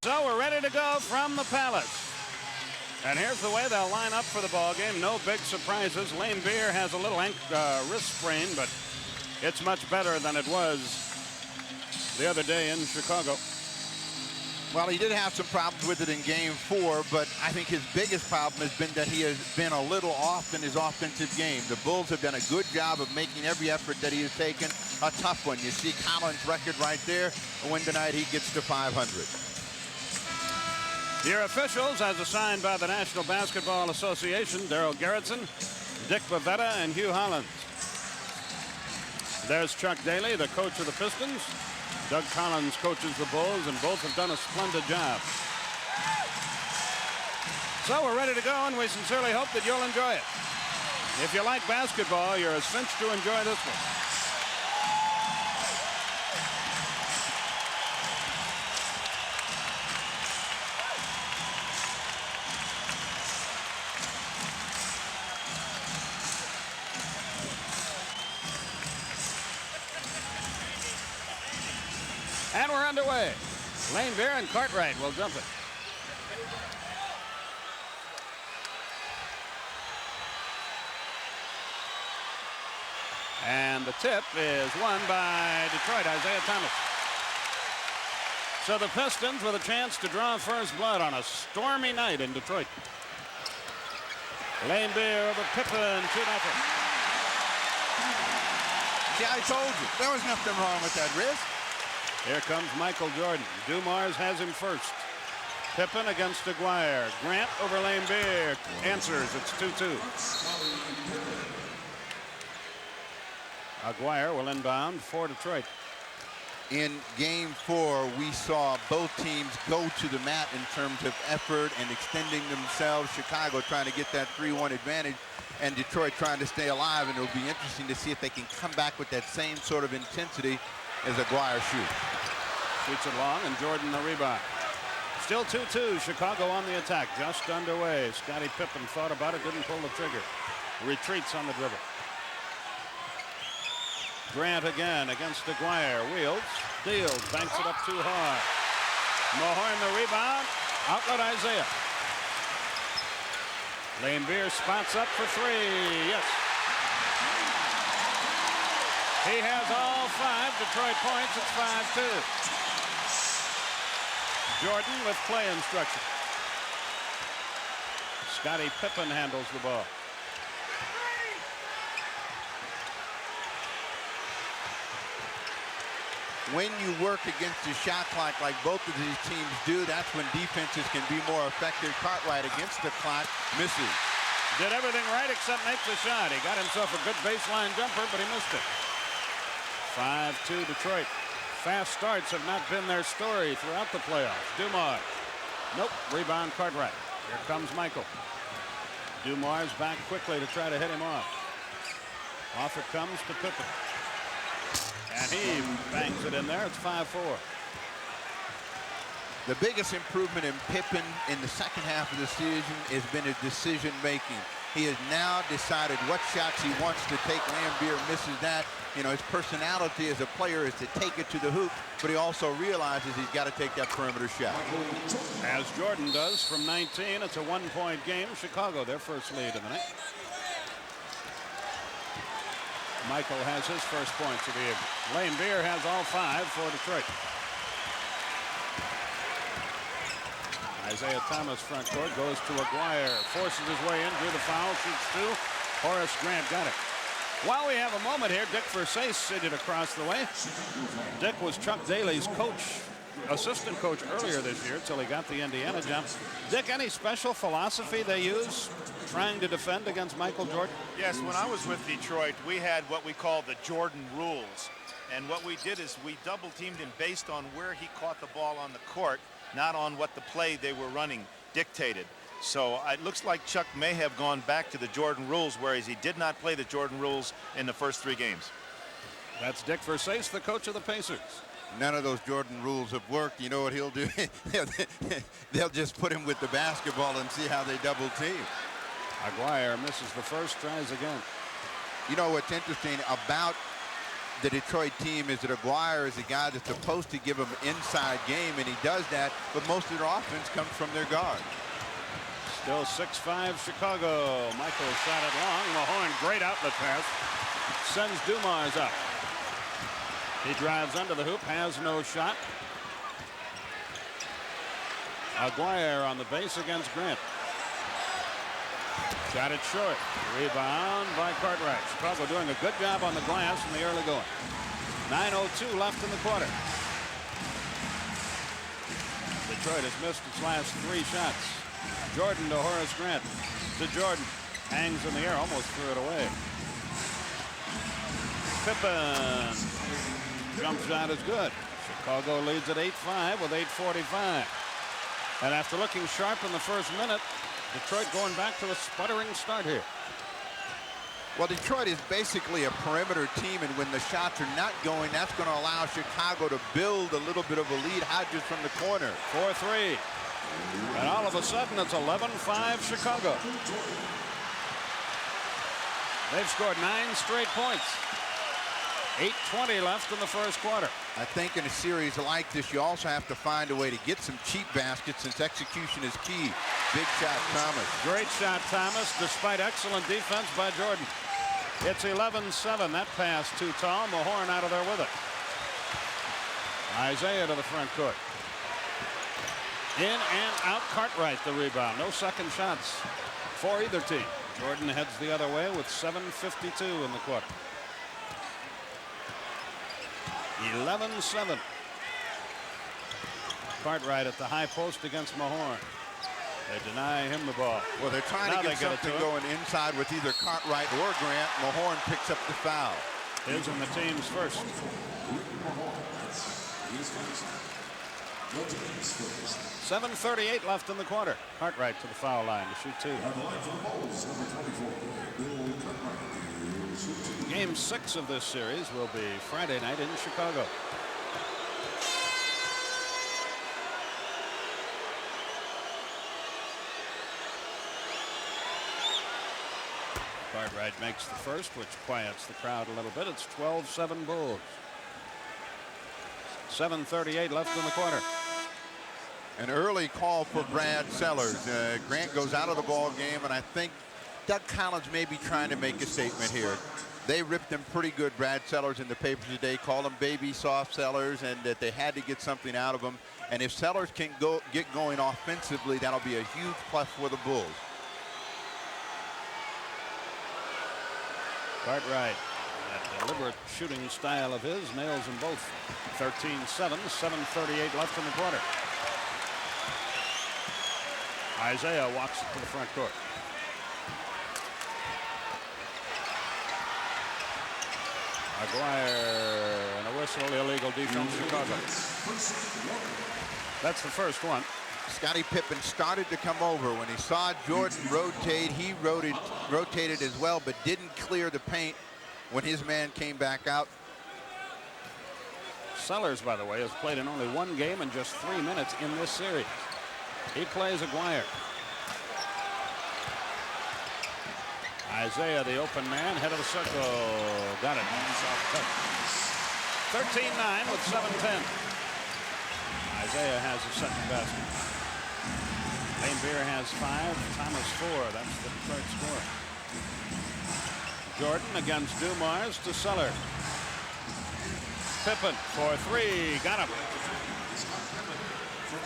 So we're ready to go from the Palace. And here's the way they'll line up for the ball game. No big surprises. Lane Beer has a little wrist sprain, but it's much better than it was the other day in Chicago. Well, he did have some problems with it in Game 4, but I think his biggest problem has been that he has been a little off in his offensive game. The Bulls have done a good job of making every effort that he has taken a tough one. You see Collins' record right there. A win tonight, he gets to 500. Your officials, as assigned by the National Basketball Association, Darryl Gerritsen, Dick Bavetta, and Hugh Hollins. There's Chuck Daly, the coach of the Pistons. Doug Collins coaches the Bulls, and both have done a splendid job. So we're ready to go, and we sincerely hope that you'll enjoy it. If you like basketball, you're a cinch to enjoy this one. And we're underway. Lane Beer and Cartwright will jump it. And the tip is won by Detroit, Isaiah Thomas. So the Pistons with a chance to draw first blood on a stormy night in Detroit. Lane Beer over Pippen, 2-0. See, I told you, there was nothing wrong with that wrist. Here comes Michael Jordan. Dumars has him first. Pippen against Aguirre. Grant over Lane Beer. Answers. It's 2-2. Aguirre will inbound for Detroit. In Game 4, we saw both teams go to the mat in terms of effort and extending themselves. Chicago trying to get that 3-1 advantage, and Detroit trying to stay alive. And it'll be interesting to see if they can come back with that same sort of intensity as Aguirre shoots. Shoots it long, and Jordan the rebound. Still 2-2. Chicago on the attack. Just underway. Scottie Pippen thought about it, didn't pull the trigger. Retreats on the dribble. Grant again against Aguirre. Wheels, deals, banks it up too hard. Mahorn the rebound. Outlet Isaiah. Lane Beer spots up for three. Yes. He has all 5 Detroit points. It's 5-2. Jordan with play instruction. Scottie Pippen handles the ball. When you work against the shot clock like both of these teams do, that's when defenses can be more effective. Cartwright against the clock misses. Did everything right except make the shot. He got himself a good baseline jumper, but he missed it. 5-2 Detroit. Fast starts have not been their story throughout the playoffs. Dumars. Nope. Rebound Cartwright. Here comes Michael. Dumars back quickly to try to hit him off. Off it comes to Pippen. And he bangs it in there. It's 5-4. The biggest improvement in Pippen in the second half of the season has been his decision making. He has now decided what shots he wants to take. Lambeer misses that. You know, his personality as a player is to take it to the hoop, but he also realizes he's got to take that perimeter shot. As Jordan does from 19. It's a 1-point game. Chicago, their first lead of the night. Michael has his first points of the evening. Lane Beer has all 5 for Detroit. Isaiah Thomas front court, goes to Aguirre, forces his way in, drew the foul, shoots 2. Horace Grant got it. While we have a moment here, Dick Versace seated across the way. Dick was Chuck Daly's coach, assistant coach earlier this year till he got the Indiana job. Dick, any special philosophy they use trying to defend against Michael Jordan? Yes, when I was with Detroit, we had what we call the Jordan rules. And what we did is we double teamed him based on where he caught the ball on the court, not on what the play they were running dictated. So it looks like Chuck may have gone back to the Jordan rules, whereas he did not play the Jordan rules in the first 3 games. That's Dick Versace, the coach of the Pacers. None of those Jordan rules have worked. You know what he'll do? They'll just put him with the basketball and see how they double team. Aguirre misses the first, tries again. You know what's interesting about the Detroit team is that Aguirre is a guy that's supposed to give them inside game, and he does that, but most of their offense comes from their guard. Still 6-5 Chicago. Michael shot it long. Mahorn, great outlet pass. Sends Dumars up. He drives under the hoop, has no shot. Aguirre on the base against Grant. Shot it short. Rebound by Cartwright. Chicago doing a good job on the glass in the early going. 9:02 left in the quarter. Detroit has missed its last 3 shots. Jordan to Horace Grant. To Jordan. Hangs in the air, almost threw it away. Pippen. Jump shot is good. Chicago leads at 8-5 with 8:45. And after looking sharp in the first minute, Detroit going back to a sputtering start here. Well, Detroit is basically a perimeter team, and when the shots are not going, that's going to allow Chicago to build a little bit of a lead. Hodges from the corner. 4-3. And all of a sudden, it's 11-5 Chicago. They've scored 9 straight points. 8:20 left in the first quarter. I think in a series like this, you also have to find a way to get some cheap baskets, since execution is key. Big shot, Thomas. Great shot, Thomas, despite excellent defense by Jordan. It's 11-7. That pass too tall. Mahorn out of there with it. Isaiah to the front court. In and out. Cartwright the rebound. No second shots for either team. Jordan heads the other way with 7:52 in the quarter. 11-7. Cartwright at the high post against Mahorn. They deny him the ball. Well, they're trying to get something going inside with either Cartwright or Grant. Mahorn picks up the foul. His and the team's first. 7:38 left in the quarter. Cartwright to the foul line to shoot 2. Game 6 of this series will be Friday night in Chicago. Cartwright makes the first, which quiets the crowd a little bit. It's 12-7 Bulls. 7:38 left in the quarter. An early call for Brad Sellers. Grant goes out of the ball game, and I think Doug Collins may be trying to make a statement here. They ripped him pretty good, Brad Sellers, in the papers today, called him baby soft Sellers, and that they had to get something out of him. And if Sellers can get going offensively, that'll be a huge plus for the Bulls. Cartwright, that deliberate shooting style of his, nails them both. 13-7, 7:38 left in the quarter. Isaiah walks it to the front court. Aguirre and a whistle, illegal defense, Chicago. That's the first one. Scottie Pippen started to come over. When he saw Jordan rotate, he rotated as well, but didn't clear the paint when his man came back out. Sellers, by the way, has played in only 1 game in just 3 minutes in this series. He plays Aguirre. Isaiah, the open man, head of the circle. Got it. 13-9 with 7:10. Isaiah has a second basket. Lane Beer has 5. Thomas 4. That's the Detroit score. Jordan against Dumars to Sellers. Pippen for 3. Got him.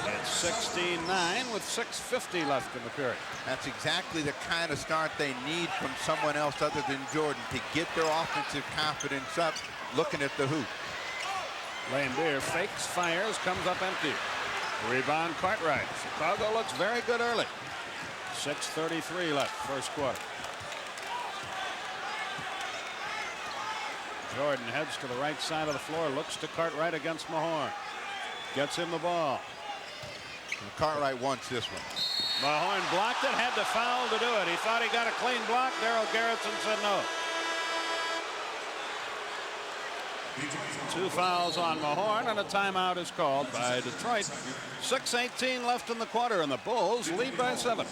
It's 16-9 with 6:50 left in the period. That's exactly the kind of start they need from someone else other than Jordan to get their offensive confidence up looking at the hoop. Lane Beer fakes, fires, comes up empty. Rebound Cartwright. Chicago looks very good early. 6:33 left, first quarter. Jordan heads to the right side of the floor, looks to Cartwright against Mahorn. Gets him the ball. And Cartwright wants this one. Mahorn blocked it, had to foul to do it. He thought he got a clean block. Daryl Garrettson said no. 2 fouls on Mahorn, and a timeout is called by Detroit. 6:18 left in the quarter, and the Bulls lead by 7.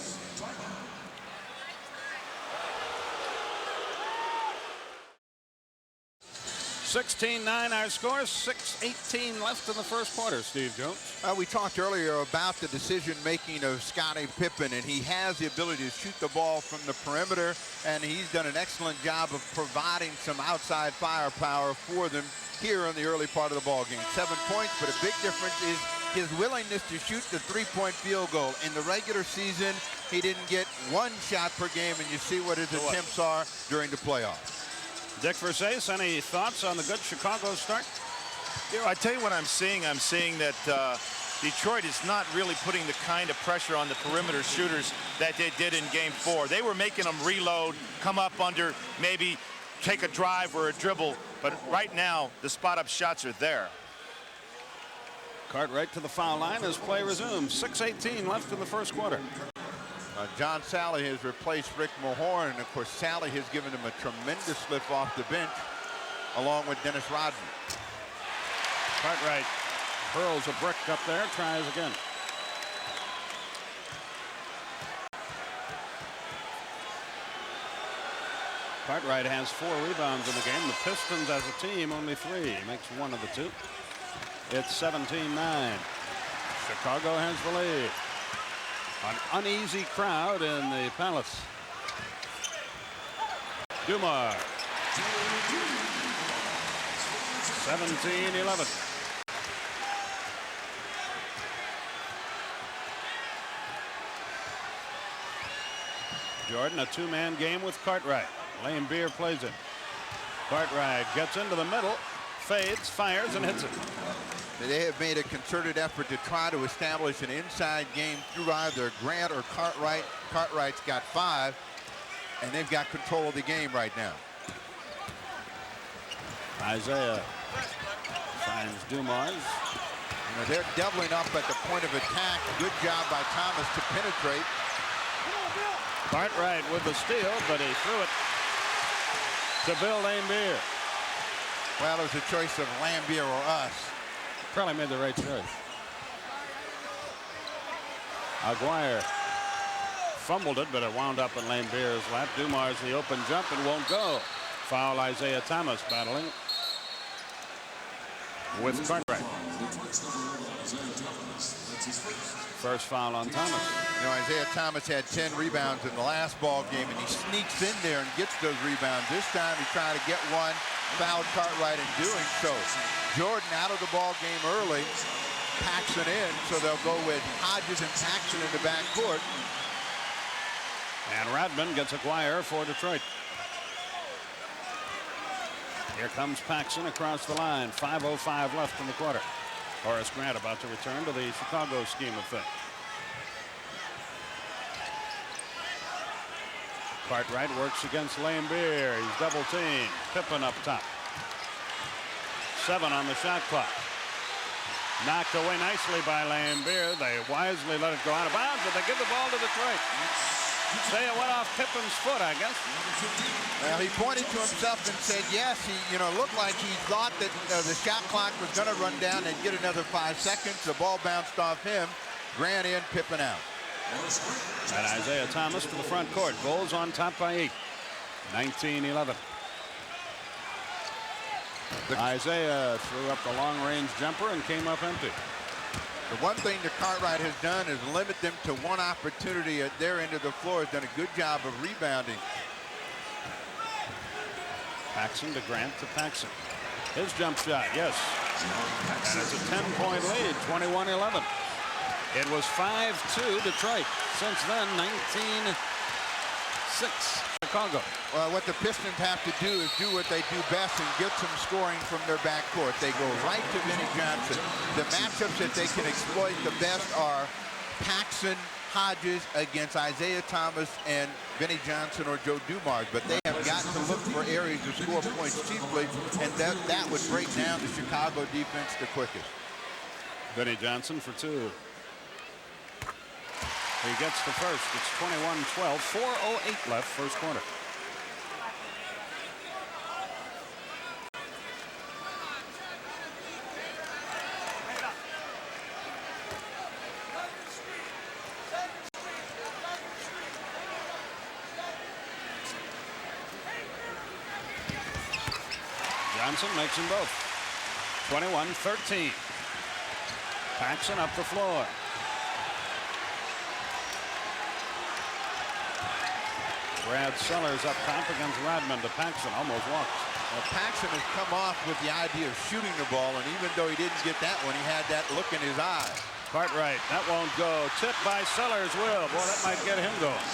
16-9 our score. 6:18 left in the first quarter, Steve Jones. We talked earlier about the decision-making of Scottie Pippen, and he has the ability to shoot the ball from the perimeter, and he's done an excellent job of providing some outside firepower for them here in the early part of the ball game. 7 points, but a big difference is his willingness to shoot the three-point field goal. In the regular season, he didn't get one shot per game, and you see what his attempts are during the playoffs. Dick Versace, any thoughts on the good Chicago start? You know, I tell you what I'm seeing. I'm seeing that Detroit is not really putting the kind of pressure on the perimeter shooters that they did in Game 4. They were making them reload, come up under, maybe take a drive or a dribble. But right now, the spot-up shots are there. Cartwright to the foul line as play resumes. 6:18 left in the first quarter. John Sally has replaced Rick Mahorn, and of course Sally has given him a tremendous lift off the bench along with Dennis Rodman. Cartwright hurls a brick up there, tries again. Cartwright has 4 rebounds in the game. The Pistons as a team only 3. He makes one of the 2. It's 17-9. Chicago has the lead. An uneasy crowd in the Palace. Dumars. 17-11. Jordan, a 2-man game with Cartwright. Lane Beer plays it. Cartwright gets into the middle, fades, fires, and hits it. They have made a concerted effort to try to establish an inside game through either Grant or Cartwright. Cartwright's got 5, and they've got control of the game right now. Isaiah finds Dumars. You know, they're doubling up at the point of attack. Good job by Thomas to penetrate. Cartwright with the steal, but he threw it to Bill Laimbeer. Well, it was a choice of Laimbeer or us. Probably made the right choice. Aguirre fumbled it, but it wound up in Laimbeer's lap. Dumars the open jump and won't go. Foul Isaiah Thomas battling with Cartwright. First foul on Thomas. You know, Isaiah Thomas had 10 rebounds in the last ball game, and he sneaks in there and gets those rebounds. This time he tried to get one, fouled Cartwright in doing so. Jordan out of the ball game early, Paxson in, so they'll go with Hodges and Paxson in the backcourt. And Rodman gets Aguirre for Detroit. Here comes Paxson across the line. 5:05 left in the quarter. Horace Grant about to return to the Chicago scheme of things. Cartwright works against Laimbeer. He's double teamed. Pippen up top. 7 on the shot clock. Knocked away nicely by Laimbeer. They wisely let it go out of bounds, but they give the ball to Detroit. Say it went off Pippen's foot, I guess. Well, he pointed to himself and said, yes, he looked like he thought that the shot clock was going to run down and get another 5 seconds. The ball bounced off him. Grant in, Pippen out. And Isaiah Thomas to the front court. Bulls on top by 8. 19-11. Isaiah threw up the long-range jumper and came up empty. The one thing that Cartwright has done is limit them to one opportunity at their end of the floor. Has done a good job of rebounding. Paxson to Grant to Paxson. His jump shot, yes. And it's a 10-point lead, 21-11. It was 5-2 Detroit. Since then, 19-6 Chicago. Well, what the Pistons have to do is do what they do best and get some scoring from their backcourt. They go right to Vinnie Johnson. The matchups that they can exploit the best are Paxson, Hodges against Isaiah Thomas and Vinnie Johnson or Joe Dumars. But they have got to look for areas to score points cheaply, and that would break down the Chicago defense the quickest. Vinnie Johnson for 2. He gets the first. It's 21-12. 4:08 left first quarter. Johnson makes them both. 21-13. Paxson up the floor. Brad Sellers up top against Rodman to Paxson. Almost walks. Well, Paxson has come off with the idea of shooting the ball, and even though he didn't get that one, he had that look in his eye. Cartwright, that won't go. Tipped by Sellers will. Boy, that might get him going.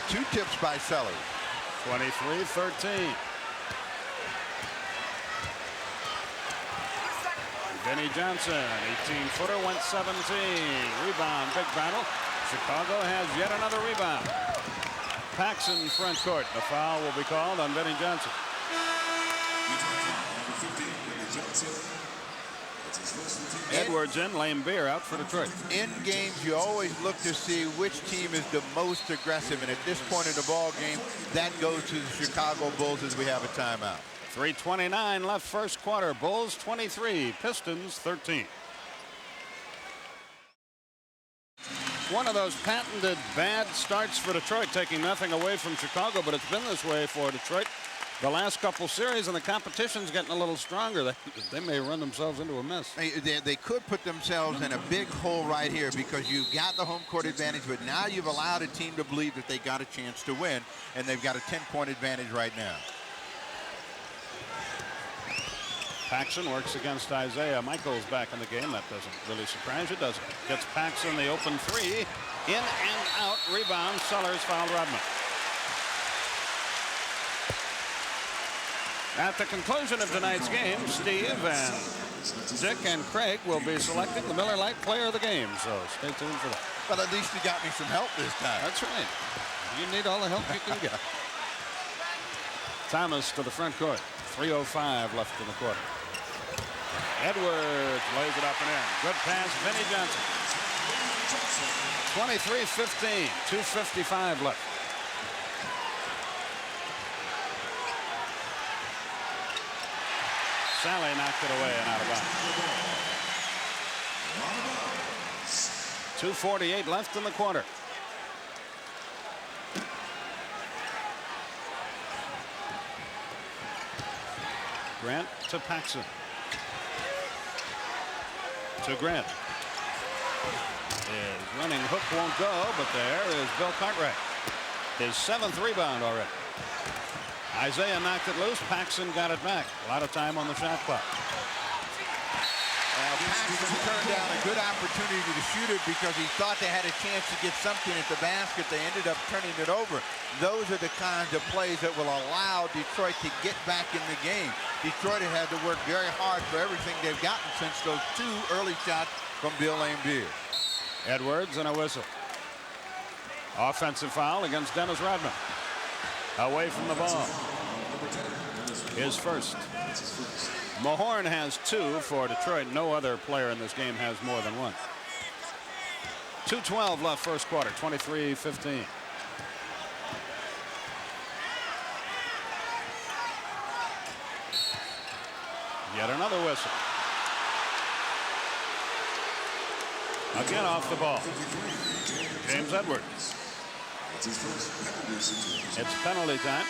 2 tips by Sellers. 23-13. Benny Johnson, 18-footer, went 17. Rebound, big battle. Chicago has yet another rebound. Paxson front court. The foul will be called on Benny Johnson. Edwards in, Lame Beer out for Detroit. In games, you always look to see which team is the most aggressive, and at this point in the ball game, that goes to the Chicago Bulls as we have a timeout. 3:29 left first quarter. Bulls 23, Pistons 13. One of those patented bad starts for Detroit, taking nothing away from Chicago, but it's been this way for Detroit the last couple series, and the competition's getting a little stronger. They may run themselves into a mess. They could put themselves in a big hole right here because you've got the home court advantage, but now you've allowed a team to believe that they got a chance to win, and they've got a 10-point advantage right now. Paxson works against Isaiah. Michaels back in the game. That doesn't really surprise you, does it? Gets Paxson the open three. In and out. Rebound. Sellers fouled Rodman. At the conclusion of tonight's game, Steve and Dick and Craig will be selecting the Miller Lite Player of the Game. So stay tuned for that. Well, at least you got me some help this time. That's right. You need all the help you can get. Thomas to the front court. 3:05 left in the quarter. Edwards lays it up and in. Good pass, Vinnie Johnson. 23-15, 2:55 left. Sally knocked it away and out of bounds. 2:48 left in the quarter. Grant to Paxson. To Grant. His running hook won't go, but there is Bill Cartwright. His 7th rebound already. Isaiah knocked it loose. Paxson got it back. A lot of time on the shot clock. Paxson turned down a good opportunity to shoot it because he thought they had a chance to get something at the basket. They ended up turning it over. Those are the kinds of plays that will allow Detroit to get back in the game. Detroit has had to work very hard for everything they've gotten since those 2 early shots from Bill Laimbeer. Edwards and a whistle. Offensive foul against Dennis Rodman. Away from the ball. His first. Mahorn has 2 for Detroit. No other player in this game has more than 1. 2:12 left first quarter. 23-15. Yet another whistle. Again off the ball. James Edwards. It's penalty time.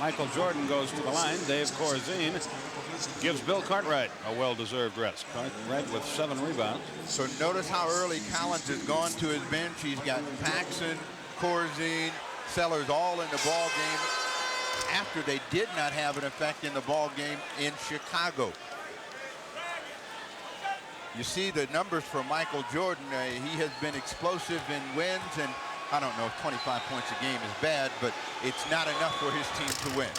Michael Jordan goes to the line. Dave Corzine gives Bill Cartwright a well-deserved rest. Cartwright with 7 rebounds. So notice how early Collins has gone to his bench. He's got Paxson, Corzine, Sellers all in the ball game after they did not have an effect in the ball game in Chicago. You see the numbers for Michael Jordan. He has been explosive in wins, and I don't know if 25 points a game is bad, but it's not enough for his team to win.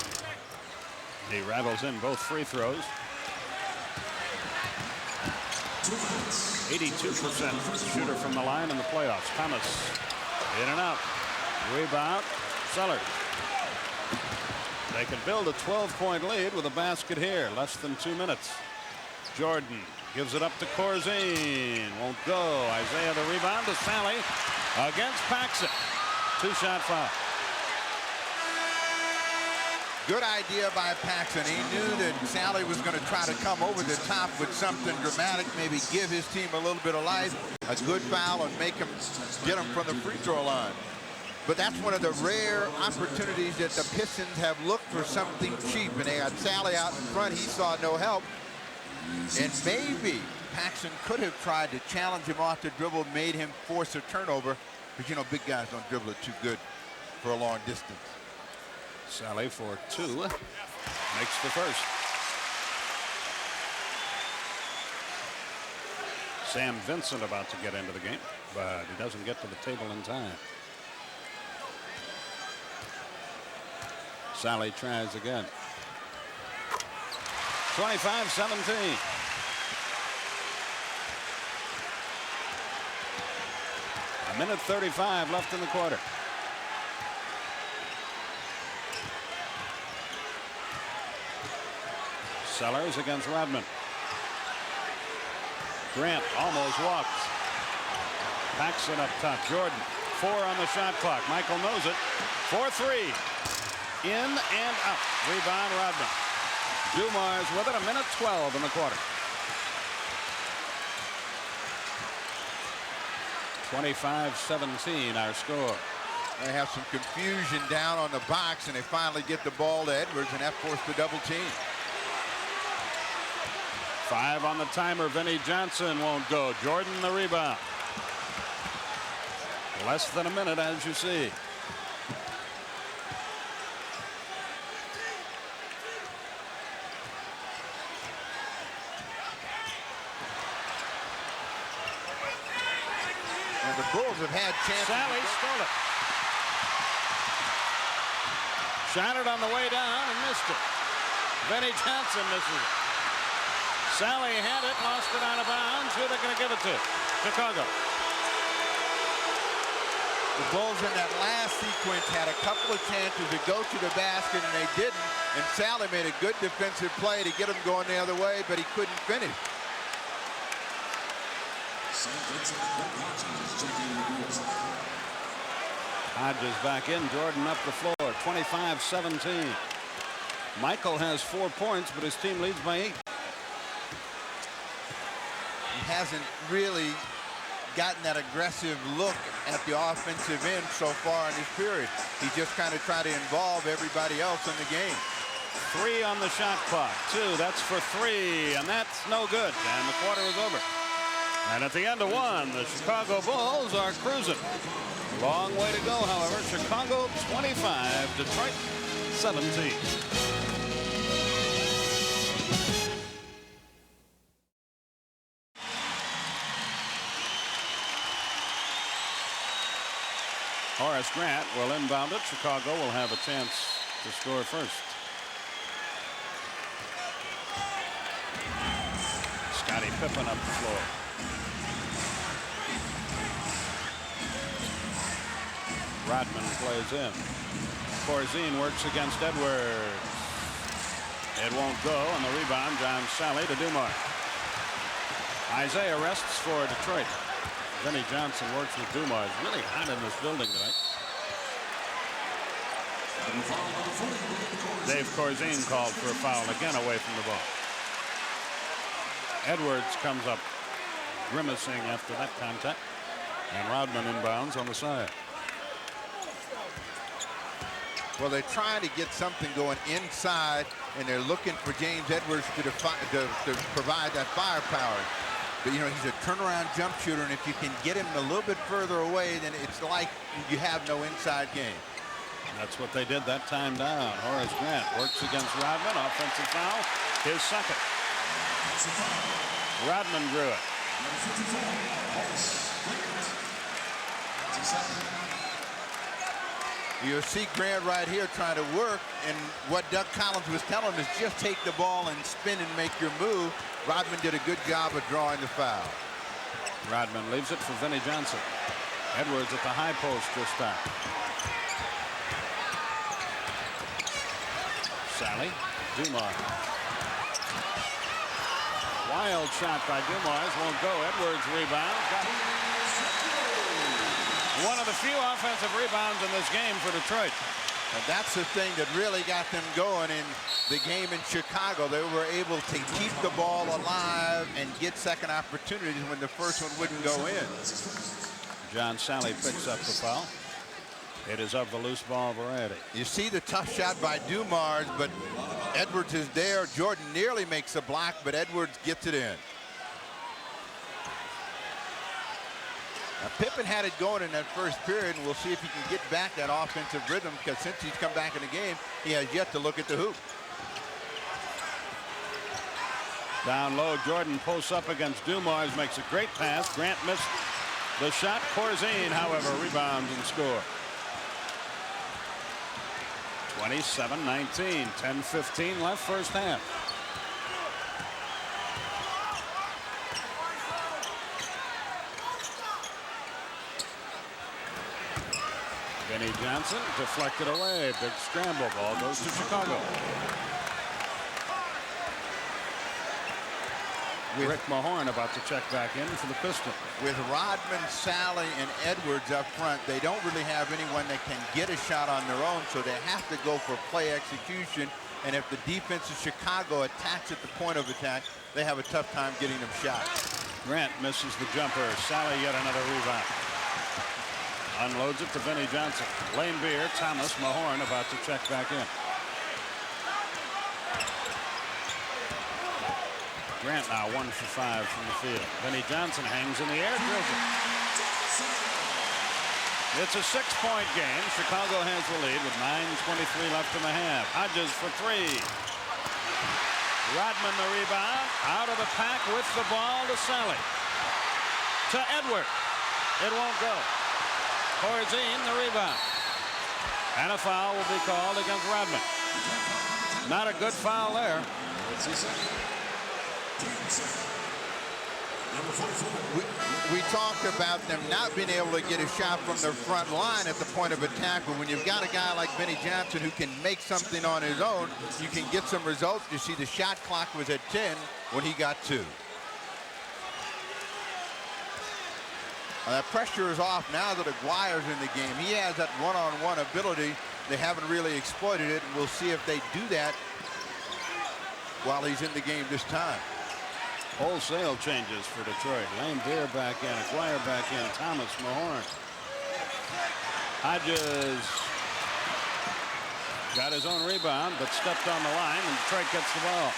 He rattles in both free throws. 82% shooter from the line in the playoffs. Thomas in and out. Rebound. Sellers. They can build a 12-point lead with a basket here. Less than 2 minutes. Jordan gives it up to Corzine. Won't go. Isaiah the rebound to Sally against Paxson. 2-shot foul. Good idea by Paxson. He knew that Sally was going to try to come over the top with something dramatic, maybe give his team a little bit of life. A good foul and make him get him from the free throw line. But that's one of the rare opportunities that the Pistons have looked for something cheap. And they got Sally out in front. He saw no help. And maybe Paxson could have tried to challenge him off the dribble, made him force a turnover. But, you know, big guys don't dribble it too good for a long distance. Sally for 2. Makes the first. Sam Vincent about to get into the game, but he doesn't get to the table in time. Sally tries again. 25-17. A minute 35 left in the quarter. Sellers against Rodman. Grant almost walks. Paxson up top. Jordan. 4 on the shot clock. Michael knows it. 4-3. In and out. Rebound Rodman. Dumars with it. A minute 12 in the quarter. 25-17 our score. They have some confusion down on the box, and they finally get the ball to Edwards, and that forced the double team. 5 on the timer. Vinnie Johnson won't go. Jordan the rebound. Less than a minute, as you see. And the Bulls have had chances. Sally stole it. Shot it on the way down and missed it. Vinnie Johnson misses it. Sally had it, lost it out of bounds. Who are they going to give it to? Chicago. The Bulls in that last sequence had a couple of chances to go to the basket, and they didn't. And Sally made a good defensive play to get him going the other way, but he couldn't finish. Hodges back in. Jordan up the floor. 25-17. Michael has 4 points, but his team leads by 8. He hasn't really gotten that aggressive look at the offensive end so far in this period. He just kind of tried to involve everybody else in the game. 3 on the shot clock. 2. That's for 3, and that's no good. And the quarter is over. And at the end of 1, the Chicago Bulls are cruising. Long way to go, however. Chicago 25, Detroit 17. Horace Grant will inbound it. Chicago will have a chance to score first. Scottie Pippen up the floor. Rodman plays in. Corzine works against Edwards. It won't go, and the rebound, John Sally to Dumars. Isaiah rests for Detroit. Vinnie Johnson works with Dumars. Really hot in this building tonight. Dave Corzine called for a foul again away from the ball. Edwards comes up grimacing after that contact. And Rodman inbounds on the side. Well, they're trying to get something going inside, and they're looking for James Edwards to provide that firepower. But, you know, he's a turnaround jump shooter, and if you can get him a little bit further away, then it's like you have no inside game. That's what they did that time down. Horace Grant works against Rodman. Offensive foul. His second. Rodman drew it. You'll see Grant right here trying to work, and what Doug Collins was telling him is just take the ball and spin and make your move. Rodman did a good job of drawing the foul. Rodman leaves it for Vinnie Johnson. Edwards at the high post this time. Sally. Dumars. Wild shot by Dumars. Won't go. Edwards rebound. Got it. One of the few offensive rebounds in this game for Detroit. And that's the thing that really got them going in the game in Chicago. They were able to keep the ball alive and get second opportunities when the first one wouldn't go in. John Sally picks up the foul. It is of the loose ball variety. You see the tough shot by Dumars, but Edwards is there. Jordan nearly makes a block, but Edwards gets it in. Now, Pippen had it going in that first period, and we'll see if he can get back that offensive rhythm, because since he's come back in the game, he has yet to look at the hoop. Down low, Jordan posts up against Dumars, makes a great pass. Grant missed the shot. Corzine, however, rebounds and scores. 27-19, 10-15 left first half. Benny Johnson deflected away. Big scramble. Ball goes to Chicago. Rick Mahorn about to check back in for the Pistons. With Rodman, Sally, and Edwards up front, they don't really have anyone that can get a shot on their own, so they have to go for play execution. And if the defense of Chicago attacks at the point of attack, they have a tough time getting them shots. Grant misses the jumper. Sally yet another rebound. Unloads it to Vinnie Johnson. Lane Beer, Thomas, Mahorn about to check back in. Grant now 1 for 5 from the field. Vinnie Johnson hangs in the air, drills it. It's a 6-point game. Chicago has the lead with 9:23 left in the half. Hodges for 3. Rodman the rebound. Out of the pack with the ball to Sally. To Edward. It won't go. Corzine the rebound. And a foul will be called against Rodman. Not a good foul there. We talked about them not being able to get a shot from their front line at the point of attack, but when you've got a guy like Vinnie Johnson who can make something on his own, you can get some results. You see the shot clock was at 10 when he got 2. That pressure is off now that Aguirre's in the game. He has that one-on-one ability. They haven't really exploited it, and we'll see if they do that while he's in the game this time. Wholesale changes for Detroit. Lane Beer back in, Aguirre back in, Thomas, Mahorn. Hodges got his own rebound, but stepped on the line, and Detroit gets the ball.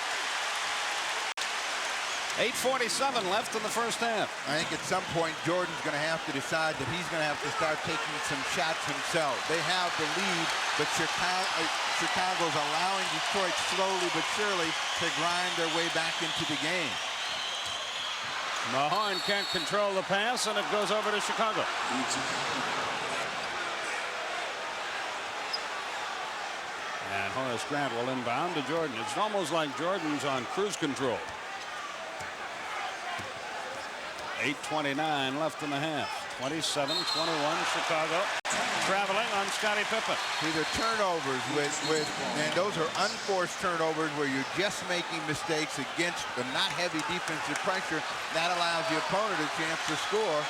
8:47 left in the first half. I think at some point Jordan's going to have to decide that he's going to have to start taking some shots himself. They have the lead, but Chicago's allowing Detroit slowly but surely to grind their way back into the game. Mahorn can't control the pass, and it goes over to Chicago. And Horace Grant will inbound to Jordan. It's almost like Jordan's on cruise control. 8:29 left in the half. 27-21 Chicago. Traveling on Scottie Pippen. See the turnovers and those are unforced turnovers where you're just making mistakes against the not heavy defensive pressure. That allows the opponent a chance to score.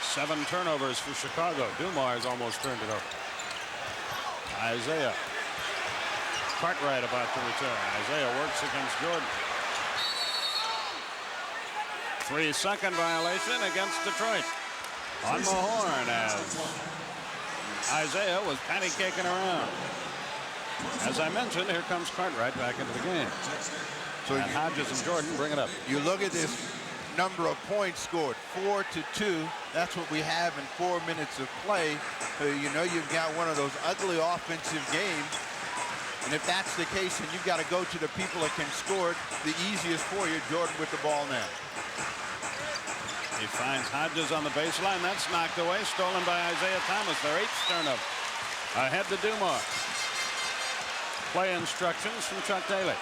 7 turnovers for Chicago. Dumars almost turned it over. Isaiah. Cartwright about to return. Isaiah works against Jordan. 3-second violation against Detroit on Mahorn as Isaiah was patty caking around. As I mentioned, here comes Cartwright back into the game. So Hodges and Jordan bring it up. You look at this number of points scored, 4-2. That's what we have in 4 minutes of play. You know you've got one of those ugly offensive games. And if that's the case, then you've got to go to the people that can score it. The easiest for you, Jordan with the ball now. He finds Hodges on the baseline. That's knocked away. Stolen by Isaiah Thomas. Their 8th turnover. Ahead to Dumars. Play instructions from Chuck Daly.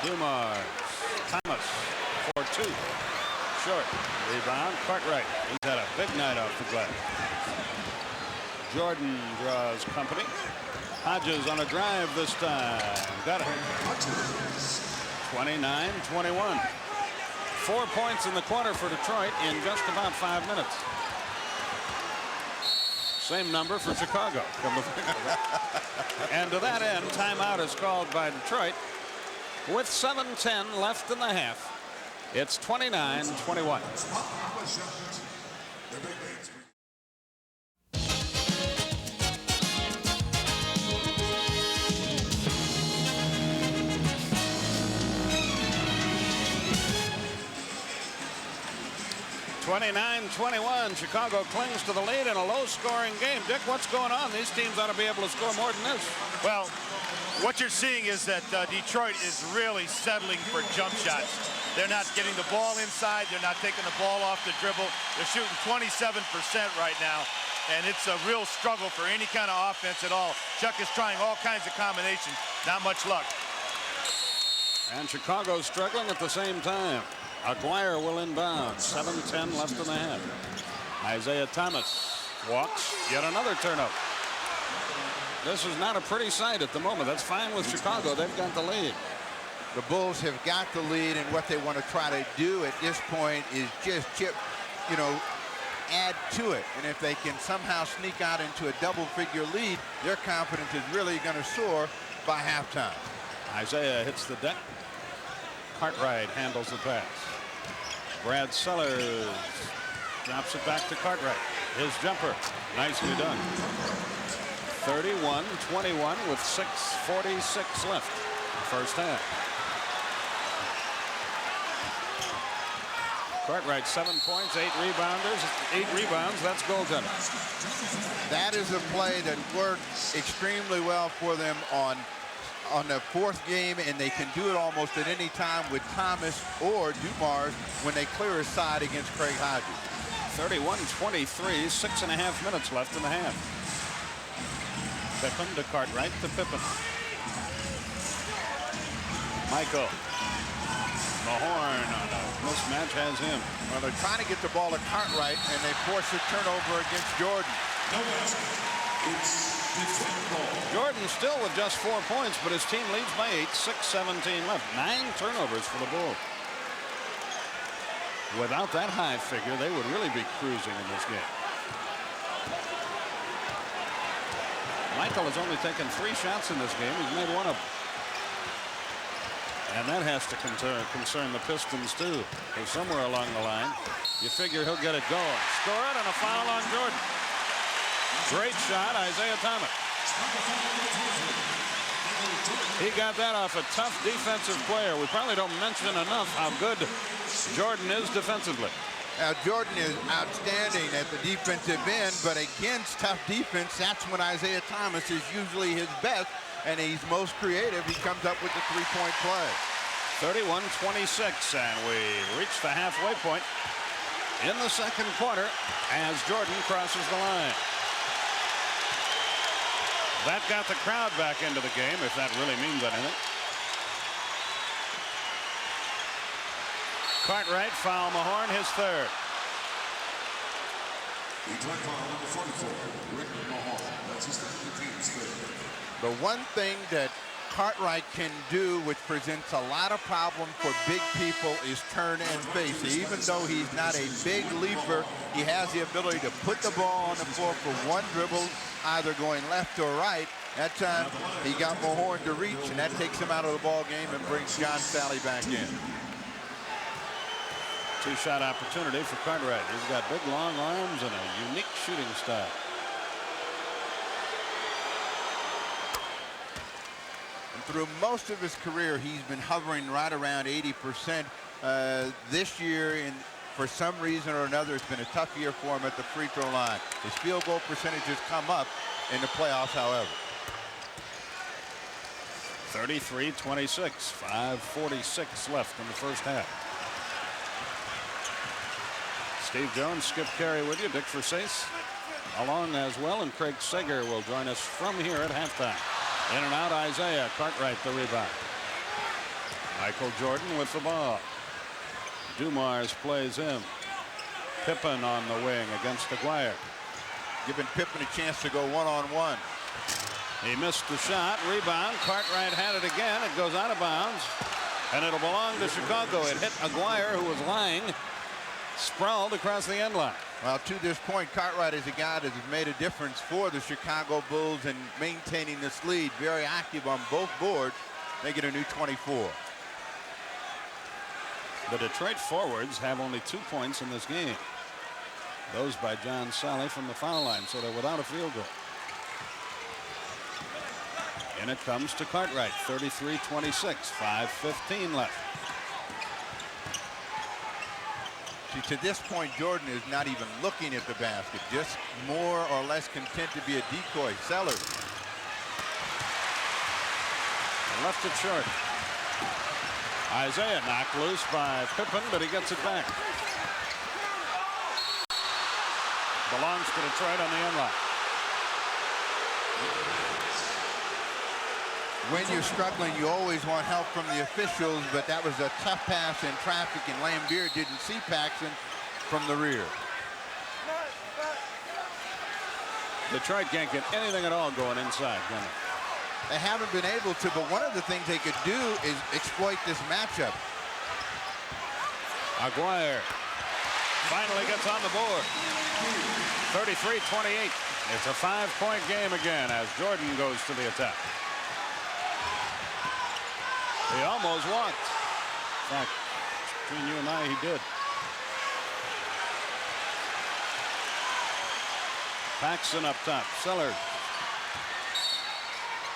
Dumars. Thomas for 2. Short. Rebound. Cartwright. He's had a big night off the glass. Jordan draws company. Hodges on a drive this time. Got it. 29-21. 4 points in the quarter for Detroit in just about 5 minutes. Same number for Chicago. And to that end, timeout is called by Detroit. with 7:10 left in the half. It's 29-21. 29-21. Chicago clings to the lead in a low-scoring game. Dick, what's going on? These teams ought to be able to score more than this. Well, what you're seeing is that Detroit is really settling for jump shots. They're not getting the ball inside. They're not taking the ball off the dribble. They're shooting 27% right now, and it's a real struggle for any kind of offense at all. Chuck is trying all kinds of combinations. Not much luck. And Chicago's struggling at the same time. Aguirre will inbound. 7:10 left in the half. Isaiah Thomas walks. Yet another turnover. This is not a pretty sight at the moment. That's fine with Chicago. They've got the lead. The Bulls have got the lead, and what they want to try to do at this point is just add to it. And if they can somehow sneak out into a double-figure lead, their confidence is really going to soar by halftime. Isaiah hits the deck. Cartwright handles the pass. Brad Sellers drops it back to Cartwright. His jumper, nicely done. 31-21 with 6:46 left in the first half. Cartwright 7 points, 8 rebounds. That's goaltending. That is a play that worked extremely well for them on the fourth game, and they can do it almost at any time with Thomas or Dumars when they clear his side against Craig Hodges. 31-23, 6.5 minutes left in the half. Pippen to Cartwright to Pippen. Michael. Mahorn on a mismatch has him. Well, they're trying to get the ball to Cartwright, and they force a turnover against Jordan. Jordan still with just 4 points, but his team leads by 8, 6:17 left. 9 turnovers for the Bulls. Without that high figure, they would really be cruising in this game. Michael has only taken 3 shots in this game. He's made 1 of them. And that has to concern the Pistons, too. Because somewhere along the line, you figure he'll get it going. Score it, and a foul on Jordan. Great shot, Isaiah Thomas. He got that off a tough defensive player. We probably don't mention enough how good Jordan is defensively. Now, Jordan is outstanding at the defensive end, but against tough defense, that's when Isaiah Thomas is usually his best, and he's most creative. He comes up with the three-point play. 31-26, and we reach the halfway point in the second quarter as Jordan crosses the line. That got the crowd back into the game, if that really means anything. Cartwright, foul Mahorn, his third. The one thing that Cartwright can do, which presents a lot of problem for big people, is turn and face. Even though he's not a big leaper, he has the ability to put the ball on the floor for one dribble, either going left or right. That time he got Mahorn to reach, and that takes him out of the ball game and brings John Sally back in. 2-shot opportunity for Cartwright. He's got big, long arms and a unique shooting style. And through most of his career, he's been hovering right around 80%. This year, for some reason or another, it's been a tough year for him at the free throw line. His field goal percentage has come up in the playoffs, however. 33-26, 5:46 left in the first half. Steve Jones, Skip Carey with you. Dick Versace along as well, and Craig Sager will join us from here at halftime. In and out, Isaiah. Cartwright the rebound. Michael Jordan with the ball. Dumars plays him. Pippen on the wing against Aguirre. Giving Pippen a chance to go one-on-one. He missed the shot. Rebound. Cartwright had it again. It goes out of bounds, and it'll belong to Chicago. It hit Aguirre, who was lying sprawled across the end line. Well, to this point, Cartwright is a guy that has made a difference for the Chicago Bulls in maintaining this lead. Very active on both boards. They get a new 24. The Detroit forwards have only 2 points in this game. Those by John Sally from the foul line, so they're without a field goal. And it comes to Cartwright. 33-26. 5:15 left. See, to this point, Jordan is not even looking at the basket, just more or less content to be a decoy. Sellers. Left it short. Isaiah knocked loose by Pippen, but he gets it back. Belongs to Detroit on the end line. When you're struggling, you always want help from the officials, but that was a tough pass in traffic, and Lambier didn't see Paxson from the rear. Detroit can't get anything at all going inside, can they? They haven't been able to, but one of the things they could do is exploit this matchup. Aguirre finally gets on the board. 33-28. It's a 5-point game again as Jordan goes to the attack. He almost walked. In fact, between you and I, he did. Paxson up top. Sellers.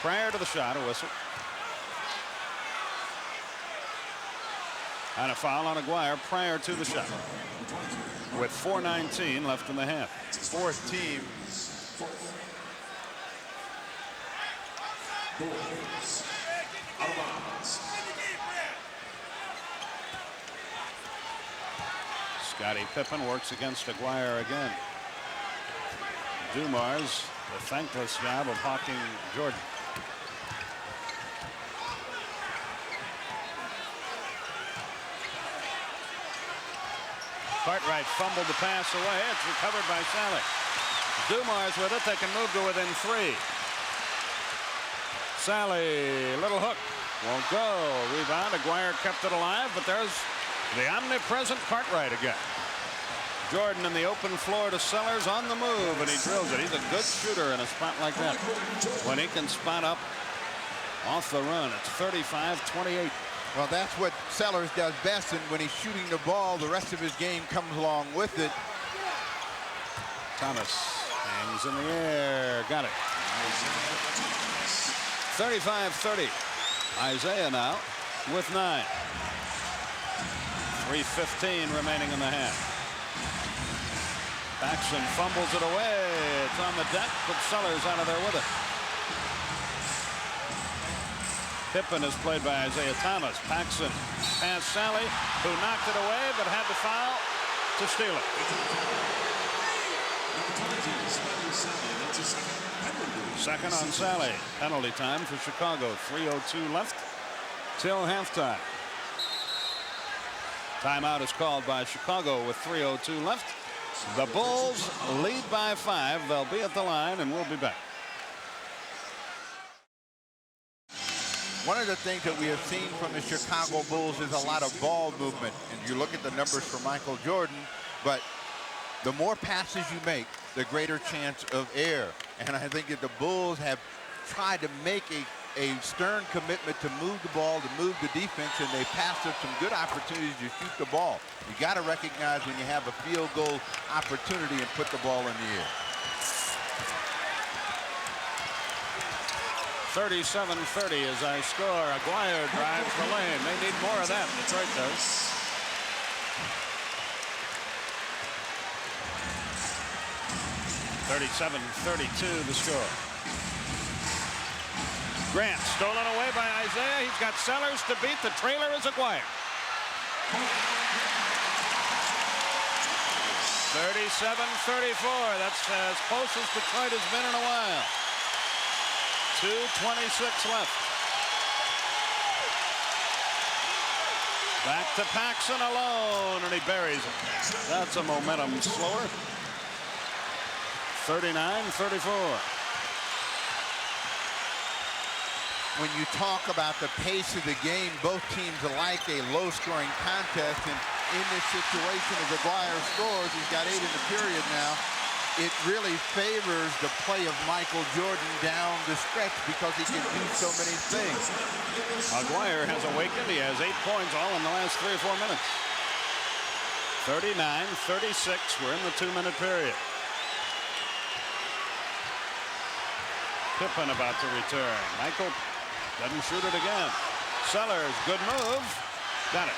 Prior to the shot, a whistle. And a foul on Aguirre prior to the shot. With 4:19 left in the half. Fourth team. Scottie Pippen works against Aguirre again. Dumars, the thankless job of hawking Jordan. Cartwright fumbled the pass away. It's recovered by Sally. Dumars with it. They can move to within 3. Sally, little hook. Won't go. Rebound. Aguirre kept it alive, but there's the omnipresent Cartwright again. Jordan in the open floor to Sellers on the move, and he drills it. He's a good shooter in a spot like that. When he can spot up off the run, it's 35-28. Well, that's what Sellers does best, and when he's shooting the ball, the rest of his game comes along with it. Thomas hangs in the air. Got it. 35-30. Isaiah now with 9. 3:15 remaining in the half. Paxson fumbles it away. It's on the deck, but Sellers out of there with it. Pippen is played by Isaiah Thomas. Paxson past Sally, who knocked it away, but had the foul to steal it. Second on Sally. Penalty time for Chicago. 3:02 left till halftime. Timeout is called by Chicago with 3:02 left. The Bulls lead by 5. They'll be at the line, and we'll be back. One of the things that we have seen from the Chicago Bulls is a lot of ball movement. And you look at the numbers for Michael Jordan, but the more passes you make, the greater chance of error. And I think that the Bulls have tried to make a stern commitment to move the ball, to move the defense, and they passed up some good opportunities to shoot the ball. You got to recognize when you have a field goal opportunity and put the ball in the air. 37-30 as I score. Aguirre drives the lane. They need more of that. Detroit does. (37-32) the score. Grant stolen away by Isaiah. He's got Sellers to beat. The trailer is Aguirre. 37-34. That's as close as Detroit has been in a while. 2:26 left. Back to Paxson alone, and he buries it. That's a momentum slower. 39-34. When you talk about the pace of the game, both teams like a low-scoring contest, and in this situation, as Aguirre scores, he's got 8 in the period now. it really favors the play of Michael Jordan down the stretch because he can do so many things. Aguirre has awakened. He has 8 points all in the last 3 or 4 minutes. 39-36. We're in the 2-minute period. Pippen about to return. Michael doesn't shoot it again. Sellers, good move. Got it.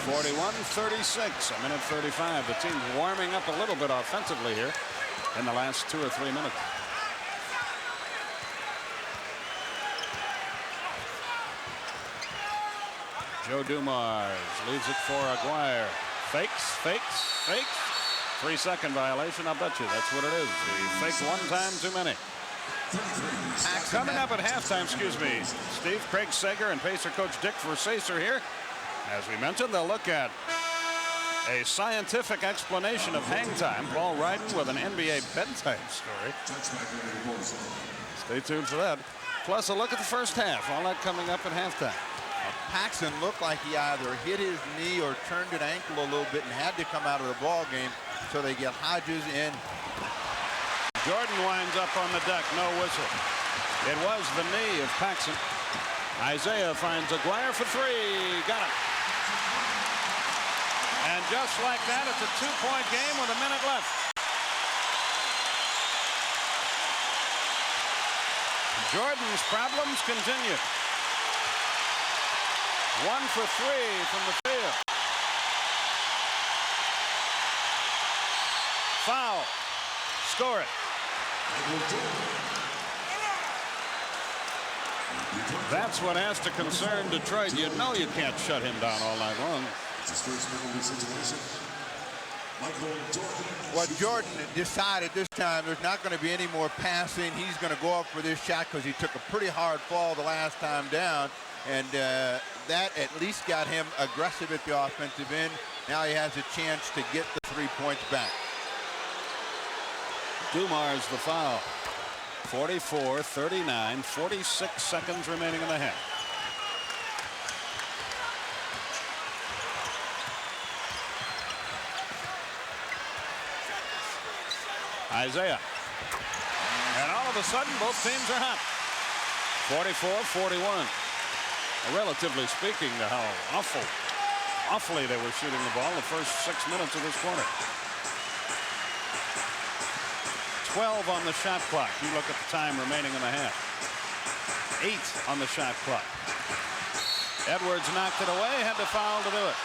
41-36. A minute 35. The team's warming up a little bit offensively here in the last 2 or 3 minutes. Joe Dumars leaves it for Aguirre. Fakes. 3-second violation. I'll bet you that's what it is. He faked one time too many. Coming up at halftime, excuse me, Steve, Craig Sager and Pacer coach Dick Versace are here. As we mentioned, they'll look at a scientific explanation of hang time. Paul Ryden with an NBA bedtime story. Stay tuned for that. Plus a look at the first half. All that coming up at halftime. Paxson looked like he either hit his knee or turned an ankle a little bit and had to come out of the ball game. So they get Hodges in. Jordan winds up on the deck. No whistle. It was the knee of Paxson. Isaiah finds Aguirre for 3. Got it. And just like that, it's a 2-point game with a minute left. Jordan's problems continue. 1 for 3 from the field. Foul. Score it. That's what has to concern Detroit. You know you can't shut him down all night long. What Jordan decided this time, there's not going to be any more passing. He's going to go up for this shot because he took a pretty hard fall the last time down. And that at least got him aggressive at the offensive end. Now he has a chance to get the 3 points back. Dumars the foul. 44-39, 46 seconds remaining in the half. Isaiah. And all of a sudden, both teams are hot. 44-41. Relatively speaking to how awfully they were shooting the ball the first 6 minutes of this quarter. 12 on the shot clock. You look at the time remaining in the half. 8 on the shot clock. Edwards knocked it away, had to foul to do it.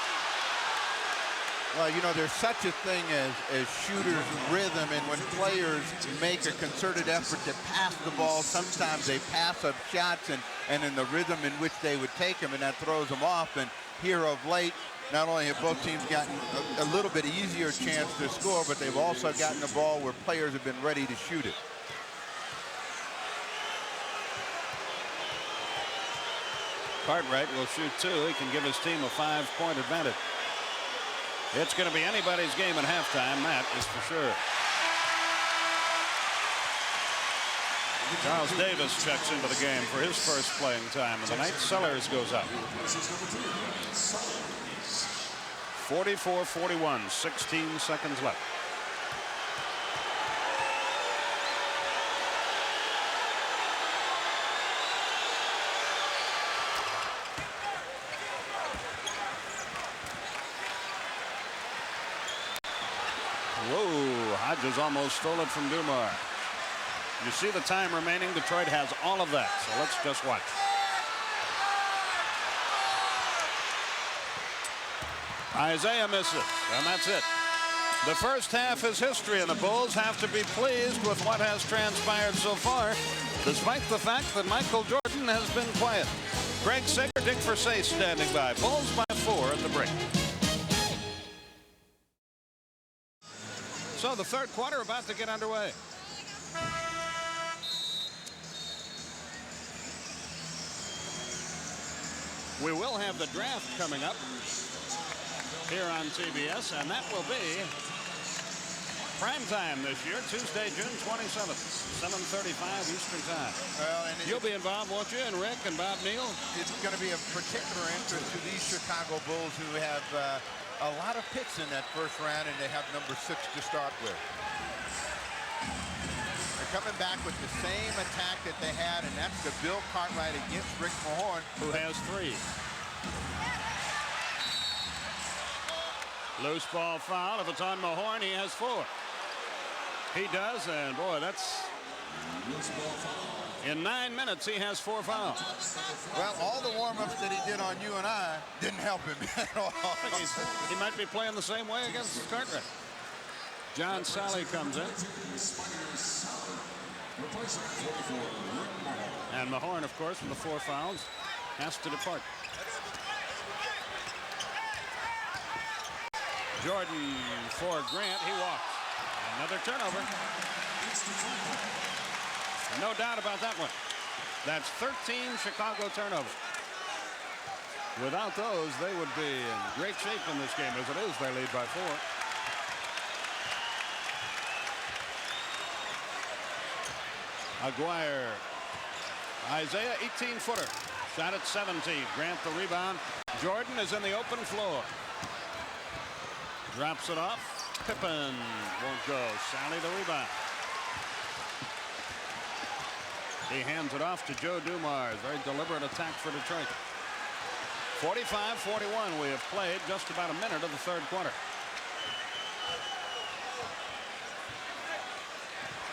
Well, you know, there's such a thing as shooters' rhythm, and when players make a concerted effort to pass the ball, sometimes they pass up shots and in the rhythm in which they would take them, and that throws them off. And here of late, not only have both teams gotten a little bit easier chance to score, but they've also gotten the ball where players have been ready to shoot it. Cartwright will shoot 2. He can give his team a 5-point advantage. It's going to be anybody's game at halftime, that is for sure. Charles Davis checks into the game for his first playing time of the night. Sellers goes up. 44-41, 16 seconds left. Whoa, Hodges almost stole it from Dumars. You see the time remaining. Detroit has all of that, so let's just watch. Isaiah misses, and that's it. The first half is history, and the Bulls have to be pleased with what has transpired so far, despite the fact that Michael Jordan has been quiet. Craig Sager, Dick Versace standing by. Bulls by 4 at the break. So the third quarter about to get underway. We will have the draft coming up here on CBS, and that will be prime time this year, Tuesday, June 27th, 7:35 Eastern Time. Well, and you'll be involved, won't you, and Rick and Bob Neal? It's going to be of particular interest to these Chicago Bulls who have a lot of picks in that first round, and they have number 6 to start with. They're coming back with the same attack that they had, and that's the Bill Cartwright against Rick Mahorn, who has 3. Loose ball foul. If it's on Mahorn, he has 4. He does, and boy, that's in 9 minutes he has 4 fouls. Well, all the warm-ups that he did on you and I didn't help him at all. He might be playing the same way against Cartwright. John Sally comes in. And Mahorn, of course, with the 4 fouls, has to depart. Jordan for Grant. He walks. Another turnover. No doubt about that one. That's 13 Chicago turnovers. Without those, they would be in great shape in this game. As it is, they lead by 4. Aguirre. Isaiah, 18-footer. Shot at 17. Grant the rebound. Jordan is in the open floor. Drops it off. Pippen won't go. Sally the rebound. He hands it off to Joe Dumars. Very deliberate attack for Detroit. 45-41. We have played just about a minute of the third quarter.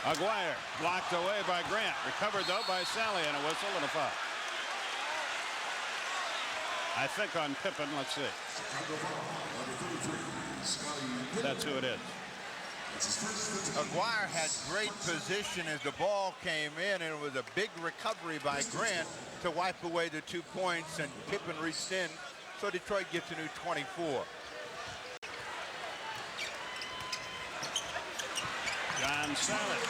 Aguirre blocked away by Grant. Recovered, though, by Sally, and a whistle and a foul. I think on Pippen. Let's see. That's who it is. Aguirre had great position as the ball came in, and it was a big recovery by Grant to wipe away the 2 points, and Pippen reached in, so Detroit gets a new 24. John Sally.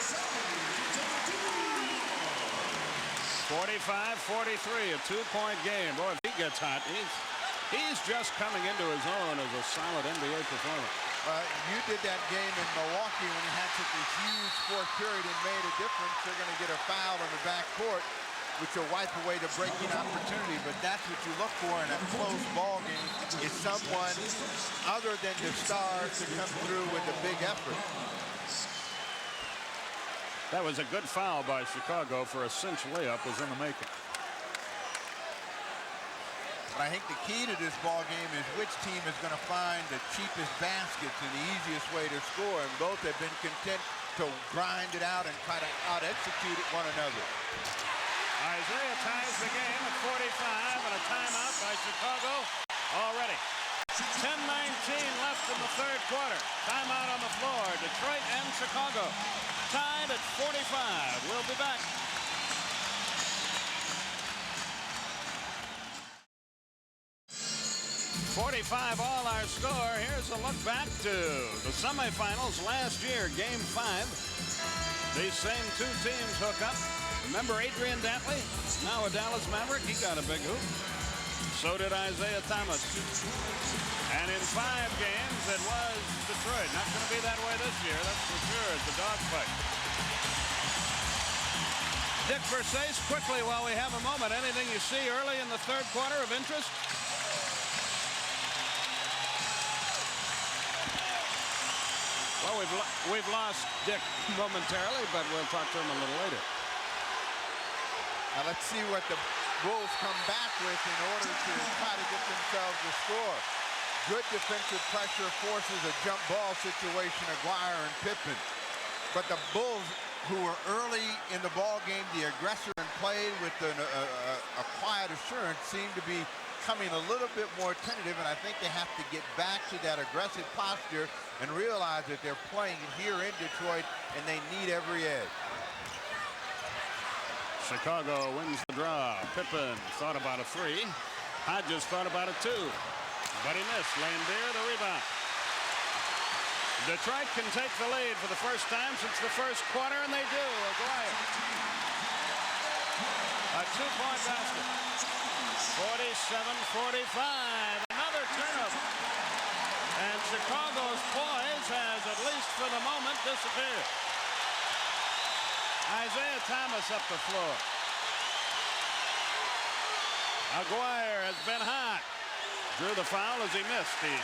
45-43, a 2-point game. Boy, if he gets hot, he's just coming into his own as a solid NBA performer. You did that game in Milwaukee when he had such a huge fourth period and made a difference. They're going to get a foul on the back court, which will wipe away the breaking opportunity. But that's what you look for in a close ball game, is someone other than the stars to come through with a big effort. That was a good foul by Chicago for a cinch layup was in the making. But I think the key to this ball game is which team is going to find the cheapest baskets and the easiest way to score. And both have been content to grind it out and try to out-execute one another. Isaiah ties the game at 45 and a timeout by Chicago already. 10:19 left in the third quarter. Timeout on the floor. Detroit and Chicago tied at 45. We'll be back. .45 all our score. Here's a look back to the semifinals last year, Game 5. These same 2 teams hook up. Remember Adrian Dantley? Now a Dallas Maverick. He got a big hoop. So did Isaiah Thomas. And in 5 games, it was Detroit. Not going to be that way this year, that's for sure. It's a dogfight. Dick Versace, quickly while we have a moment. Anything you see early in the third quarter of interest? Well, we've lost Dick momentarily, but we'll talk to him a little later. Now let's see what the Bulls come back with in order to try to get themselves a score. Good defensive pressure forces a jump ball situation, Aguirre and Pippen. But the Bulls, who were early in the ball game, the aggressor and played with a quiet assurance, seemed to be coming a little bit more tentative, and I think they have to get back to that aggressive posture and realize that they're playing here in Detroit and they need every edge. Chicago wins the draw. Pippen thought about a 3. Hodges thought about a 2. But he missed. Lambier the rebound. Detroit can take the lead for the first time since the first quarter, and they do. Aguirre. A 2-point basket. 47-45. Another turnover. And Chicago's poise has, at least for the moment, disappeared. Isaiah Thomas up the floor. Aguirre has been hot. Drew the foul as he missed. He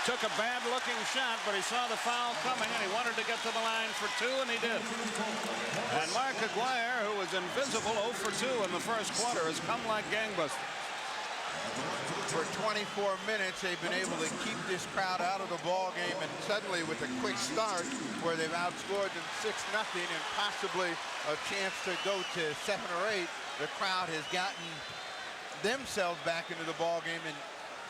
Took a bad-looking shot, but he saw the foul coming, and he wanted to get to the line for 2, and he did. And Mark Aguirre, who was invisible 0 for 2 in the first quarter, has come like gangbusters. For 24 minutes, they've been able to keep this crowd out of the ball game, and suddenly with a quick start where they've outscored them 6-0 and possibly a chance to go to 7 or 8, the crowd has gotten themselves back into the ball game, and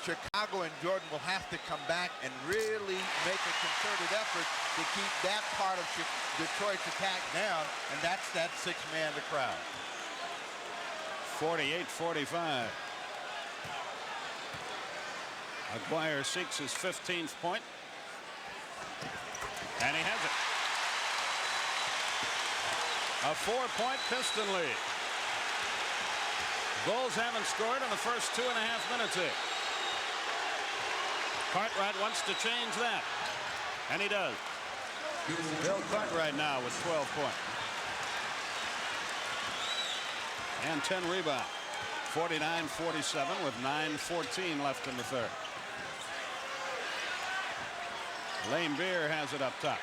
Chicago and Jordan will have to come back and really make a concerted effort to keep that part of Detroit's attack down, and that's that 6-man to crowd. 48-45. Aguirre seeks his 15th point. And he has it. A 4-point Piston lead. Bulls haven't scored in the first 2.5 minutes here. Cartwright wants to change that. And he does. Bill Cartwright now with 12 points. And 10 rebounds. 49-47 with 9:14 left in the third. Lane Beer has it up top.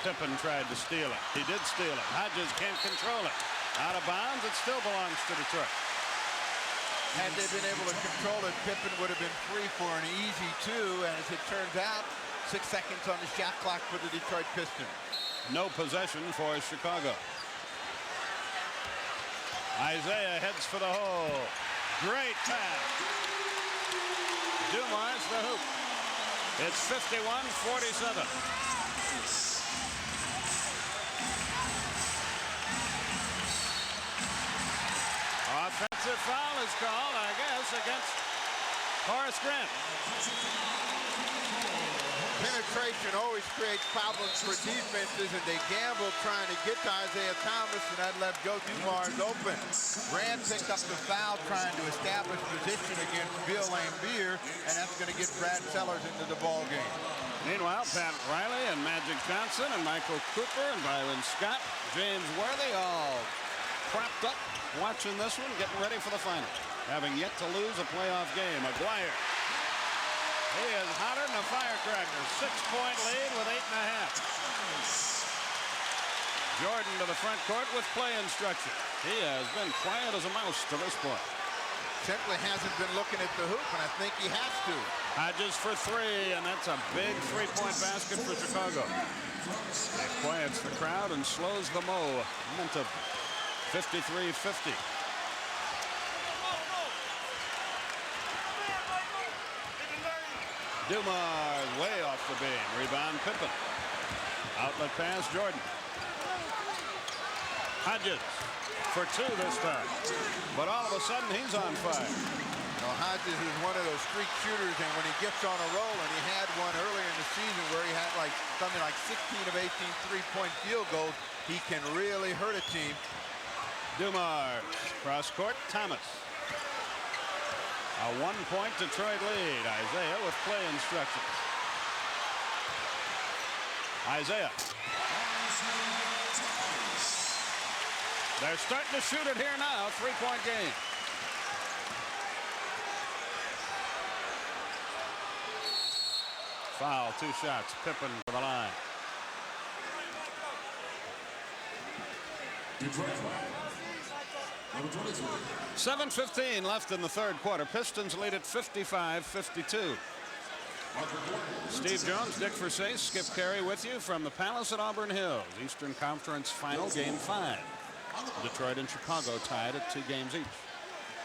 Pippen tried to steal it. He did steal it. Hodges can't control it. Out of bounds. It still belongs to Detroit. Had they been able to control it, Pippen would have been free for an easy 2. And as it turns out, 6 seconds on the shot clock for the Detroit Pistons. No possession for Chicago. Isaiah heads for the hole. Great pass. Dumars the hoop. It's 51-47. Offensive foul is called, I guess, against Horace Grant. Penetration always creates problems for defenses, and they gambled trying to get to Isaiah Thomas, and that left Joe Dumars open. Grant picked up the foul trying to establish position against Bill Laimbeer, and that's going to get Brad Sellers into the ball game. Meanwhile, Pat Riley and Magic Johnson and Michael Cooper and Byron Scott, James Worthy all propped up watching this one, getting ready for the final, having yet to lose a playoff game. Aguirre. He is hotter than a firecracker. 6-point lead with 8.5. Jordan to the front court with play instruction. He has been quiet as a mouse to this point. Simply hasn't been looking at the hoop, and I think he has to. Hodges for 3, and that's a big 3-point basket for Chicago. It quiets the crowd and slows the momentum. 53-50. Dumars way off the beam. Rebound Pippen. Outlet pass Jordan. Hodges for 2 this time. But all of a sudden he's on fire. You know, Hodges is one of those streak shooters, and when he gets on a roll, and he had one earlier in the season where he had like something like 16 of 18 3-point field goals, he can really hurt a team. Dumars cross court. Thomas. A 1-point Detroit lead. Isaiah with play instructions. Isaiah. They're starting to shoot it here now. 3-point game. Foul. 2 shots. Pippen for the line. Detroit. 7:15 left in the third quarter. Pistons lead at 55-52. Steve Jones, Dick Versace, Skip Carey with you from the Palace at Auburn Hills. Eastern Conference Final, Game 5. Detroit and Chicago tied at 2 games each.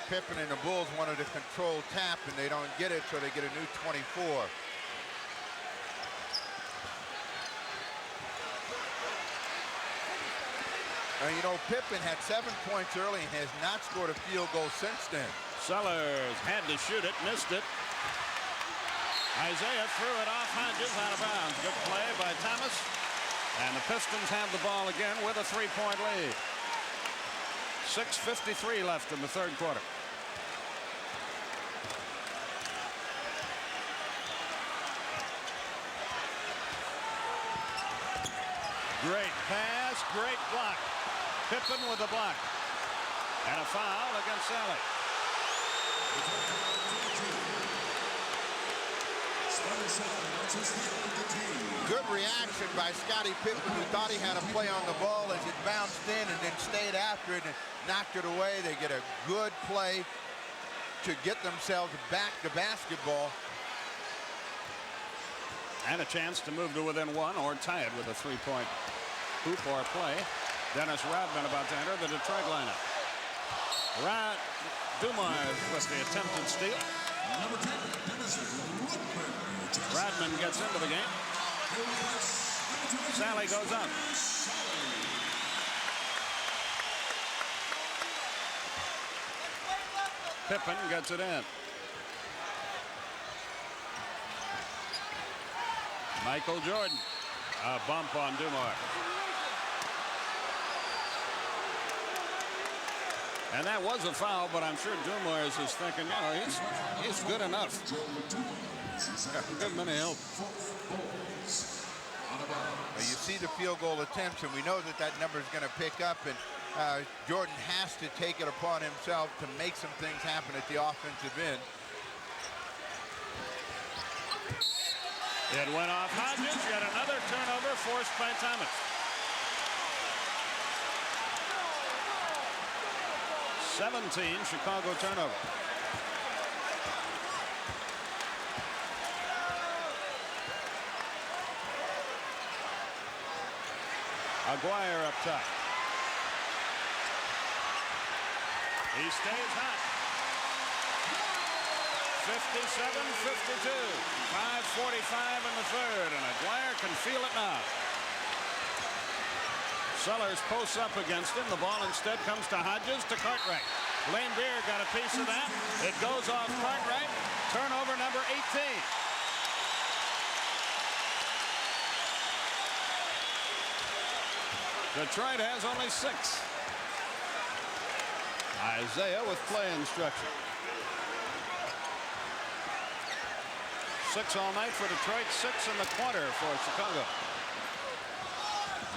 Pippen and the Bulls wanted a controlled tap, and they don't get it, so they get a new 24. You know, Pippen had 7 points early and has not scored a field goal since then. Sellers had to shoot it, missed it. Isaiah threw it off Hodges, out of bounds. Good play by Thomas. And the Pistons have the ball again with a 3-point lead. 6:53 left in the third quarter. Great pass, great block. Pippen with the block. And a foul against Sally. Good reaction by Scottie Pippen, who thought he had a play on the ball as it bounced in and then stayed after it and knocked it away. They get a good play to get themselves back to basketball. And a chance to move to within one or tie it with a three-point hoop or play. Dennis Rodman about to enter the Detroit lineup. Dumars with the attempted steal. Rodman gets into the game. Sally goes up. Pippen gets it in. Michael Jordan. A bump on Dumars. And that was a foul, but I'm sure Dumars is thinking, you know, he's good enough. Give him any help. Well, you see the field goal attempts, and we know that that number is going to pick up, and Jordan has to take it upon himself to make some things happen at the offensive end. It went off Hodges. Yet another turnover forced by Thomas. Chicago turnover. Aguirre up top. He stays hot. 57-52. 5:45 in the third, and Aguirre can feel it now. Sellers posts up against him. The ball instead comes to Hodges to Cartwright. Lane Beer got a piece of that. It goes off Cartwright. Turnover number 18. Detroit has only 6. Isaiah with play instruction. 6 all night for Detroit, 6 in the quarter for Chicago.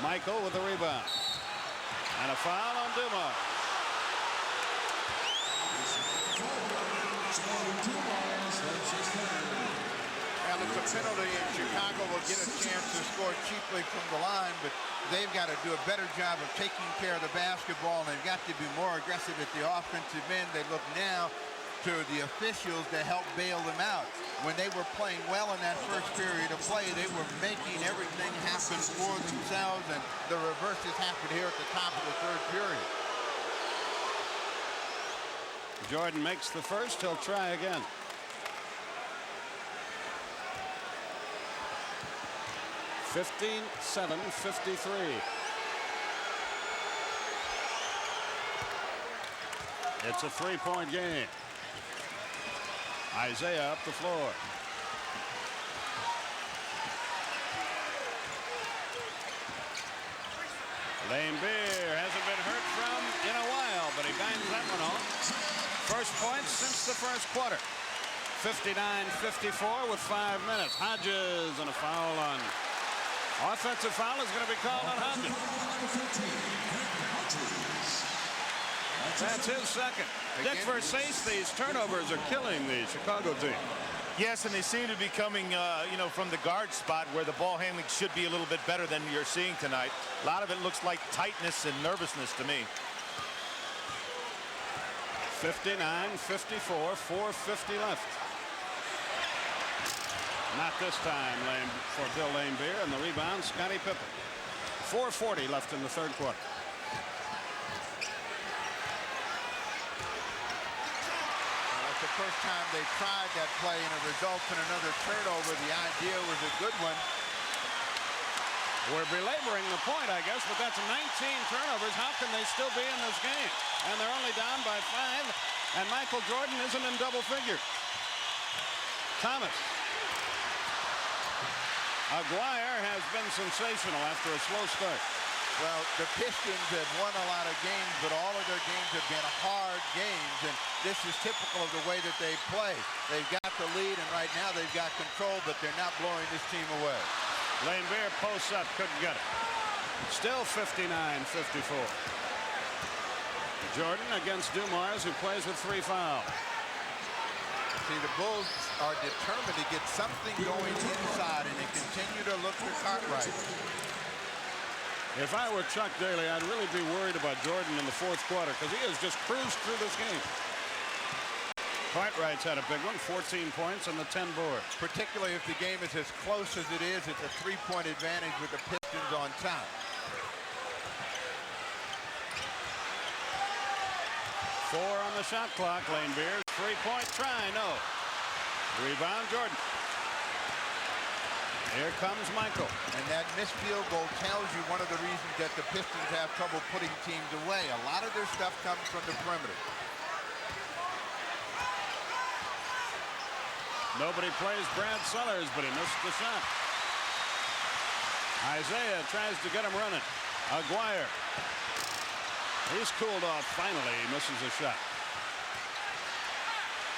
Michael with the rebound. And a foul on Dumars. And it's a penalty, and Chicago will get a chance to score cheaply from the line, but they've got to do a better job of taking care of the basketball, and they've got to be more aggressive at the offensive end. They look now to the officials to help bail them out. When they were playing well in that first period of play, they were making everything happen for themselves, and the reverse has happened here at the top of the third period. Jordan makes the first. He'll try again. (57-53). It's a three-point game. Isaiah up the floor. Lane Beer hasn't been hurt from in a while, but he bangs that one off. First points since the first quarter. 59-54 with 5 minutes. Hodges and a foul on. Offensive foul is going to be called on Hodges. That's his second. Dick Versace, these turnovers are killing the Chicago team. Yes, and they seem to be coming, you know, from the guard spot where the ball handling should be a little bit better than you're seeing tonight. A lot of it looks like tightness and nervousness to me. 59-54, 4:50 left. Not this time, for Bill Lane Beer, and the rebound, Scottie Pippen. 4:40 left in the third quarter. It's the first time they tried that play, and it results in another turnover. The idea was a good one. We're belaboring the point, I guess, but that's 19 turnovers. How can they still be in this game? And they're only down by 5, and Michael Jordan isn't in double figures. Thomas. Aguirre has been sensational after a slow start. Well, the Pistons have won a lot of games, but all of their games have been hard games, and this is typical of the way that they play. They've got the lead, and right now they've got control, but they're not blowing this team away. Lane Beer posts up, couldn't get it. Still 59-54. Jordan against Dumars, who plays with 3 fouls. See, the Bulls are determined to get something going inside, and they continue to look for Cartwright. If I were Chuck Daly, I'd really be worried about Jordan in the fourth quarter because he has just cruised through this game. Cartwright's had a big one, 14 points and the 10 boards. Particularly if the game is as close as it is, it's a three-point advantage with the Pistons on top. Four on the shot clock. Lane Beers, three-point try, no. Rebound, Jordan. Here comes Michael. And that missed field goal tells you one of the reasons that the Pistons have trouble putting teams away. A lot of their stuff comes from the perimeter. Nobody plays Brad Sellers, but he missed the shot. Isaiah tries to get him running. Aguirre. He's cooled off finally. He misses a shot.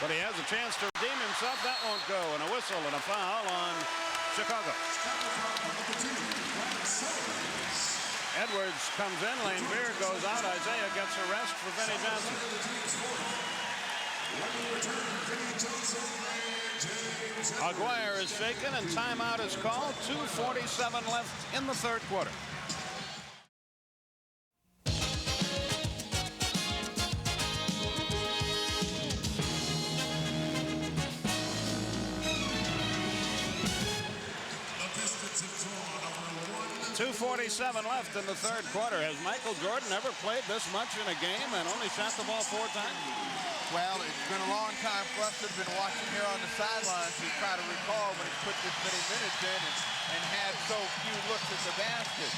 But he has a chance to redeem himself. That won't go. And a whistle and a foul on Chicago. Edwards comes in. Lane Beer goes out. Isaiah gets a rest for Vinnie Johnson. Aguirre is shaken and timeout is called. 2:47 left in the third quarter. .247 left in the third quarter. Has Michael Jordan ever played this much in a game and only shot the ball 4 times? Well, it's been a long time for us that have been watching here on the sidelines to try to recall when he put this many minutes in and had so few looks at the basket.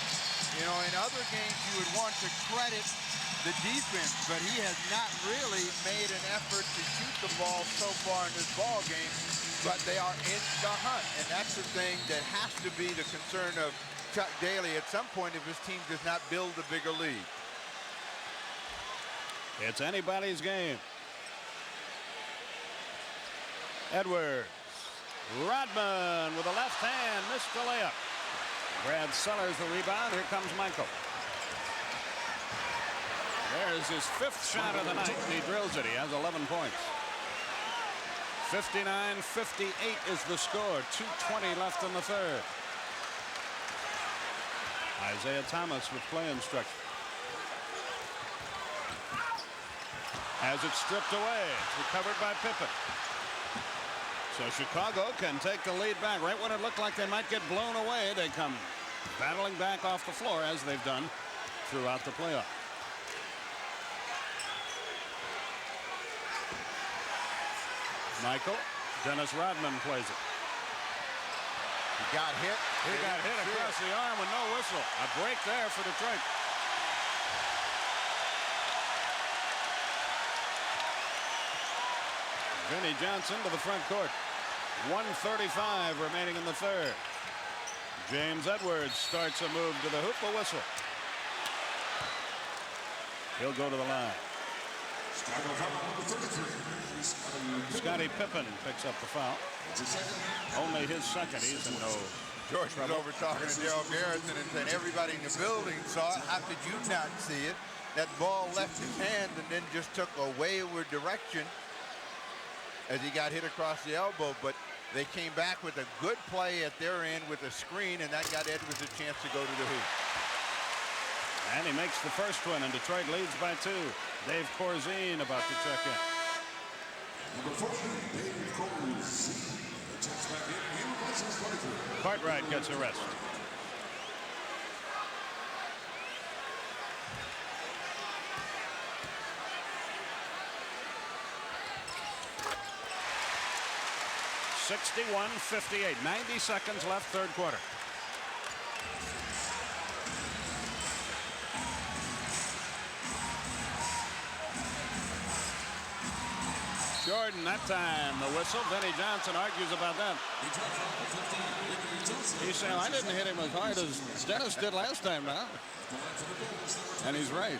You know, in other games you would want to credit the defense, but he has not really made an effort to shoot the ball so far in this ball game. But they are in the hunt, and that's the thing that has to be the concern of Chuck Daly at some point if his team does not build a bigger lead. It's anybody's game. Edwards. Rodman with a left hand, missed the layup. Brad Sellers the rebound. Here comes Michael. There's his 5th shot of the night. He drills it. He has 11 points. 59-58 is the score. 2:20 left in the third. Isaiah Thomas with play instruction. Has it stripped away. It's recovered by Pippen. So Chicago can take the lead back. Right when it looked like they might get blown away, they come battling back off the floor as they've done throughout the playoff. Michael. Dennis Rodman plays it. He got hit. He got hit across the arm with no whistle. A break there for Detroit. Vinnie Johnson to the front court. 1:35 remaining in the third. James Edwards starts a move to the hoop, a whistle. He'll go to the line. Scottie Pippen picks up the foul. Only his second. He's in no George was over talking to Darryl Garrison and saying everybody in the building saw it. How could you not see it? That ball left his hand and then just took a wayward direction as he got hit across the elbow. But they came back with a good play at their end with a screen, and that got Edwards a chance to go to the hoop. And he makes the first one, and Detroit leads by 2. Dave Corzine about to check in. Number 14, Dave Corzine. Checks back in. He replaces 23. Cartwright gets a rest. .61-58. 90 seconds left, third quarter. Jordan that time, the whistle. Vinnie Johnson argues about that. He's saying, I didn't hit him as hard as Dennis did last time now. And he's right.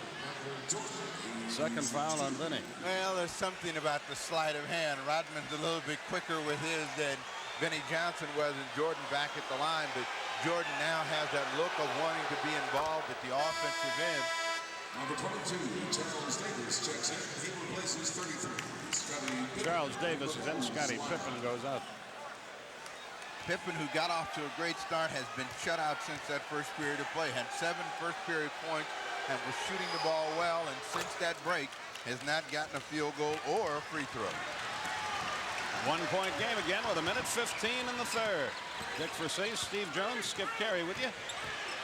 Second foul on Vinnie. Well, there's something about the sleight of hand. Rodman's a little bit quicker with his than Vinnie Johnson was, and Jordan back at the line. But Jordan now has that look of wanting to be involved at the offensive end. Number 22, Charles Davis checks in. He replaces 33. Charles Davis is in. Scottie Pippen goes out. Pippen, who got off to a great start, has been shut out since that first period of play. Had 7 first-period points and was shooting the ball well, and since that break has not gotten a field goal or a free throw. 1-point game again with 1:15 in the third. Dick Versace, Steve Jones, Skip Carey with you.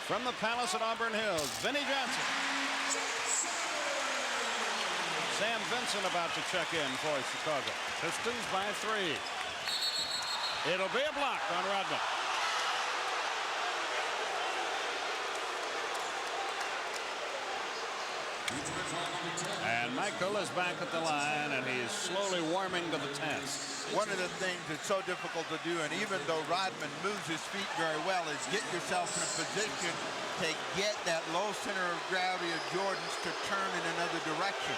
From the Palace at Auburn Hills, Vinnie Johnson. Sam Vincent about to check in for Chicago. Pistons by 3. It'll be a block on Rodman. And Michael is back at the line, and he's slowly warming to the task. One of the things that's so difficult to do, and even though Rodman moves his feet very well, is get yourself in a position to get that low center of gravity of Jordan's to turn in another direction.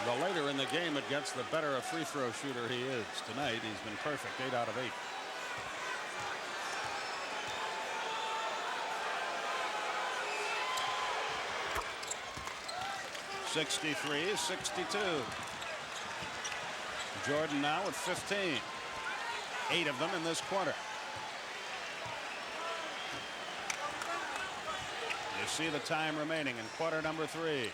The later in the game it gets, the better a free throw shooter he is. Tonight, he's been perfect, 8 out of 8. (63-62). Jordan now with 15. 8 of them in this quarter. You see the time remaining in quarter number 3.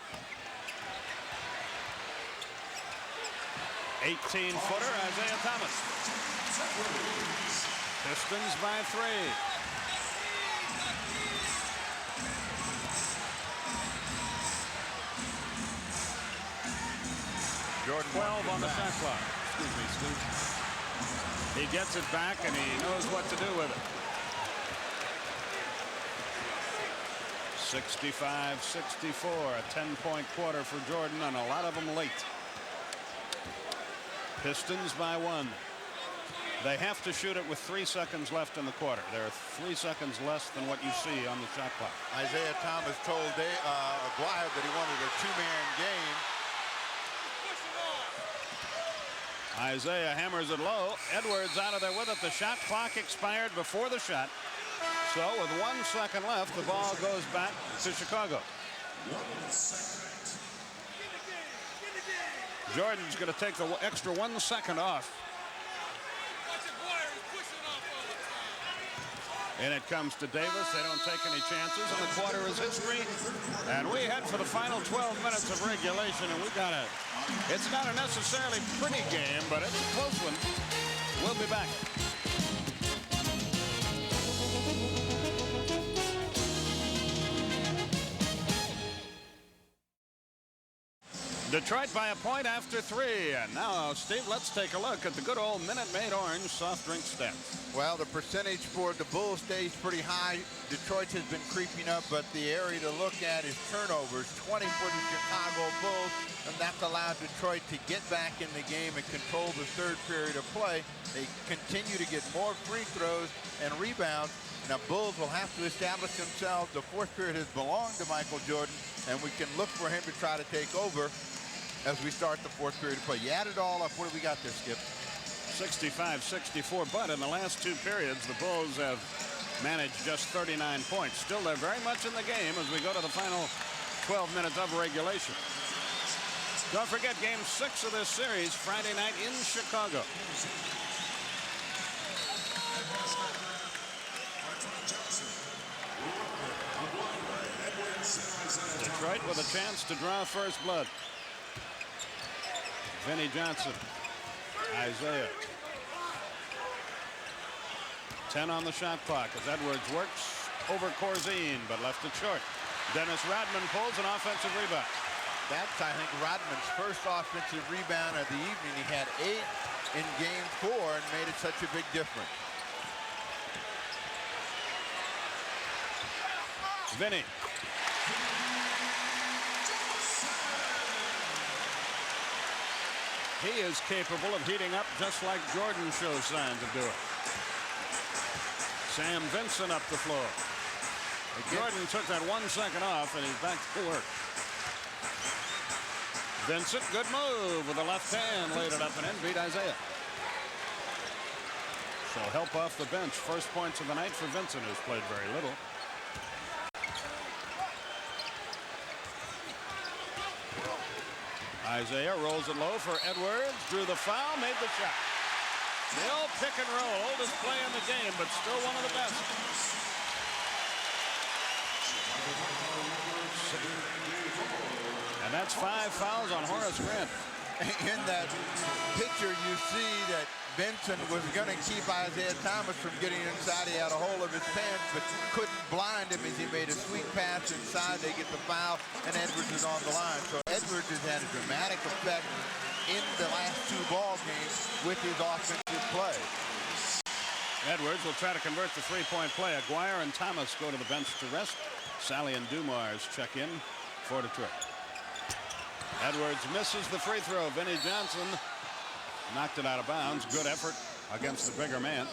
18-footer, Isaiah Thomas. Pistons by 3. Jordan 12 on the shot clock. Excuse me, Steve. He gets it back, and he knows what to do with it. 65-64, a 10-point quarter for Jordan, and a lot of them late. Pistons by 1. They have to shoot it with 3 seconds left in the quarter. There are 3 seconds less than what you see on the shot clock. Isaiah Thomas told Aguirre that he wanted a 2-man game. Isaiah hammers it low. Edwards out of there with it. The shot clock expired before the shot. So with 1 second left, the ball goes back to Chicago. Jordan's going to take the extra 1 second off. And it comes to Davis. They don't take any chances, and the quarter is history. And we head for the final 12 minutes of regulation, and we got a... It's not a necessarily pretty game, but it's a close one. We'll be back. Detroit by a point after 3. And now, Steve, let's take a look at the good old Minute Maid Orange soft drink stats. Well, the percentage for the Bulls stays pretty high. Detroit has been creeping up, but the area to look at is turnovers. 20 for the Chicago Bulls, and that's allowed Detroit to get back in the game and control the third period of play. They continue to get more free throws and rebounds. Now, Bulls will have to establish themselves. The fourth period has belonged to Michael Jordan, and we can look for him to try to take over as we start the fourth period of play. You add it all up. What do we got there, Skip? 65-64, but in the last 2 periods, the Bulls have managed just 39 points. Still, they're very much in the game as we go to the final 12 minutes of regulation. Don't forget, Game 6 of this series, Friday night in Chicago. Detroit with a chance to draw first blood. Vinnie Johnson. Isaiah. 10 on the shot clock as Edwards works over Corzine, but left it short. Dennis Rodman pulls an offensive rebound. That's, I think, Rodman's first offensive rebound of the evening. He had 8 in Game 4 and made it such a big difference. Vinnie. He is capable of heating up just like Jordan shows signs of doing. Sam Vincent up the floor. Jordan took that 1 second off, and he's back to work. Vincent, good move with the left hand, laid it up and in, beat Isaiah. So help off the bench. First points of the night for Vincent, who's played very little. Isaiah rolls it low for Edwards. Drew the foul, made the shot. Still pick and roll, oldest play in the game, but still one of the best. And that's 5 fouls on Horace Grant. In that picture, you see that Benson was going to keep Isaiah Thomas from getting inside. He had a hold of his pants, but couldn't blind him as he made a sweet pass inside. They get the foul, and Edwards is on the line. So Edwards has had a dramatic effect in the last 2 ball games with his offensive play. Edwards will try to convert the three-point play. Aguirre and Thomas go to the bench to rest. Sally and Dumars check in for Detroit. Edwards misses the free throw. Vinnie Johnson knocked it out of bounds. Good effort against the bigger man.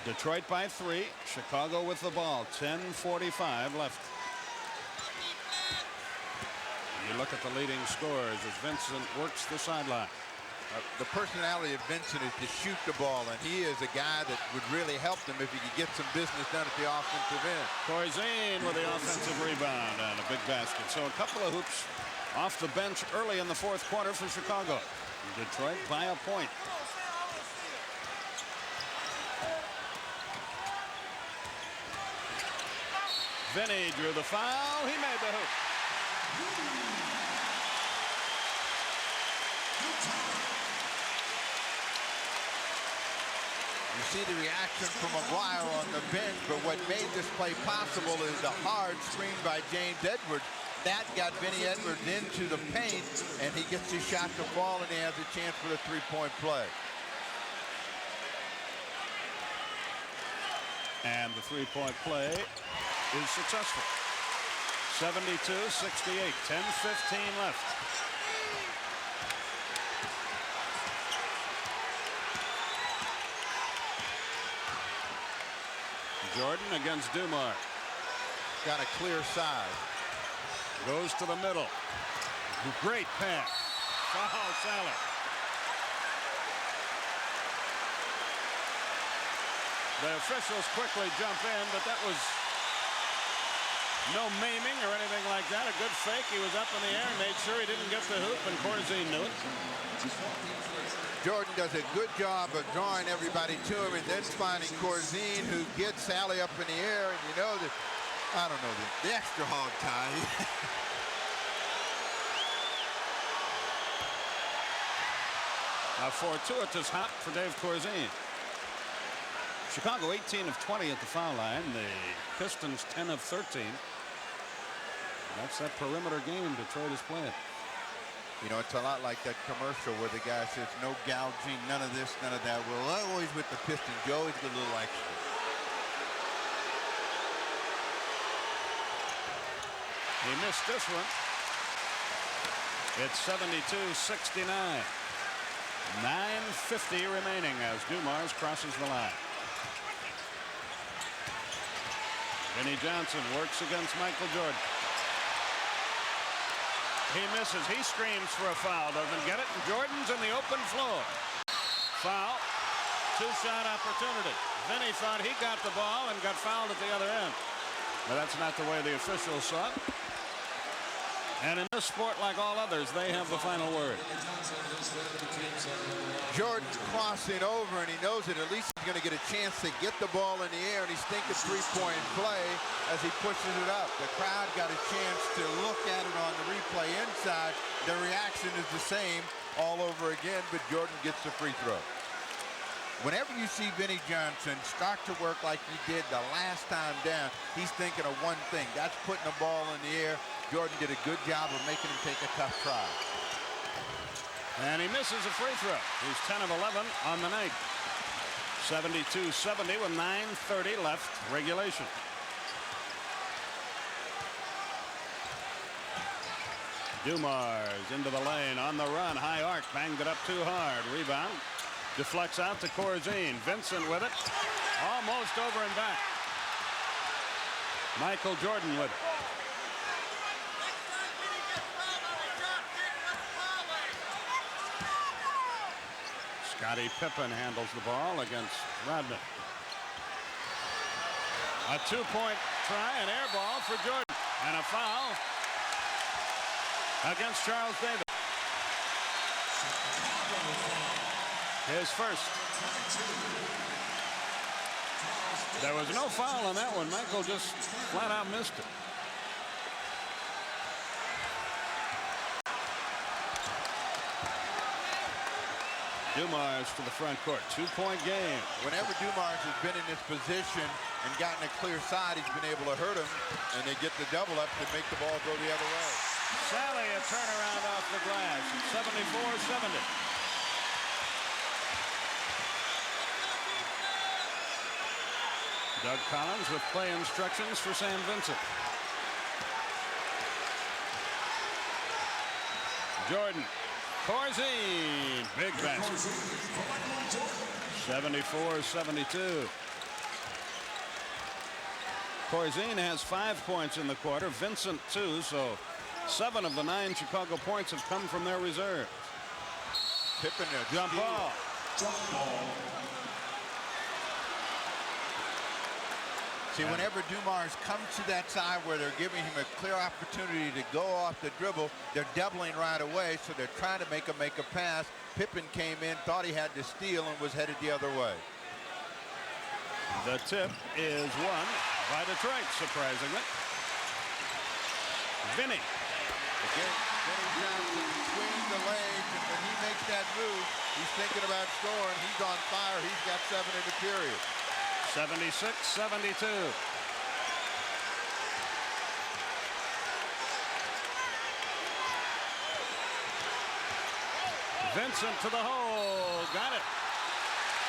Detroit by 3. Chicago with the ball. 10:45 left. You look at the leading scorers as Vincent works the sideline. The personality of Vincent is to shoot the ball, and he is a guy that would really help them if he could get some business done at the offensive end. Corzine with the offensive rebound and a big basket. So a couple of hoops off the bench early in the 4th quarter for Chicago. Detroit by a point. Vinny drew the foul. He made the hoop. You see the reaction from Aguirre on the bench, but what made this play possible is the hard screen by James Edwards. That got Vinny Edwards into the paint, and he gets his shot to fall, and he has a chance for the three-point play. And the three-point play is successful. 72-68, 10:15 left. Jordan against Dumars. Got a clear side. Goes to the middle. Great pass. Foul, Sally. The officials quickly jump in, but that was no maiming or anything like that. A good fake. He was up in the air and made sure he didn't get the hoop, and Corzine knew it. Jordan does a good job of drawing everybody to him and then finding Corzine, who gets Sally up in the air, and you know that, I don't know, the extra hog tie. A fortuitous hop for Dave Corzine. Chicago 18 of 20 at the foul line. The Pistons 10 of 13. That's that perimeter game Detroit is playing. You know, it's a lot like that commercial where the guy says, no gouging, none of this, none of that. Well, always with the Pistons, you always get a little extra. He missed this one. It's 72-69. 9:50 remaining as Dumars crosses the line. Vinnie Johnson works against Michael Jordan. He misses. He screams for a foul. Doesn't get it. And Jordan's in the open floor. Foul. 2-shot opportunity. Vinny thought he got the ball and got fouled at the other end. But that's not the way the officials saw it. And in this sport, like all others, they have the final word. Jordan's crossing over, and he knows that at least he's going to get a chance to get the ball in the air, and he's thinking three-point play as he pushes it up. The crowd got a chance to look at it on the replay inside. The reaction is the same all over again, but Jordan gets the free throw. Whenever you see Vinnie Johnson start to work like he did the last time down, he's thinking of one thing. That's putting the ball in the air. Jordan did a good job of making him take a tough try. And he misses a free throw. He's 10 of 11 on the night. 72-70 with 9:30 left regulation. Dumars into the lane on the run. High arc. Banged it up too hard. Rebound. Deflects out to Corzine. Vincent with it. Almost over and back. Michael Jordan with it. Scottie Pippen handles the ball against Rodman. A two-point try, an air ball for Jordan. And a foul. against Charles Davis. His first. There was no foul on that one. Michael just flat out missed it. Dumars to the front court. 2-point game. Whenever Dumars has been in this position and gotten a clear side, he's been able to hurt him, and they get the double up to make the ball go the other way. Sally a turnaround off the glass. 74-70. Doug Collins with play instructions for Sam Vincent. Jordan. Corzine. Big basket. 74-72. Corzine has 5 points in the quarter. Vincent 2, so 7 of the 9 Chicago points have come from their reserves. Pippen there. Jump ball. See, whenever Dumars comes to that side where they're giving him a clear opportunity to go off the dribble, they're doubling right away, so they're trying to make a pass. Pippen came in, thought he had to steal, and was headed the other way. The tip is won by Detroit, surprisingly. Vinny. Again, Vinny Johnson between the legs, and when he makes that move, he's thinking about scoring. He's on fire. He's got 7 in the period. 76-72. Vincent to the hole. Got it.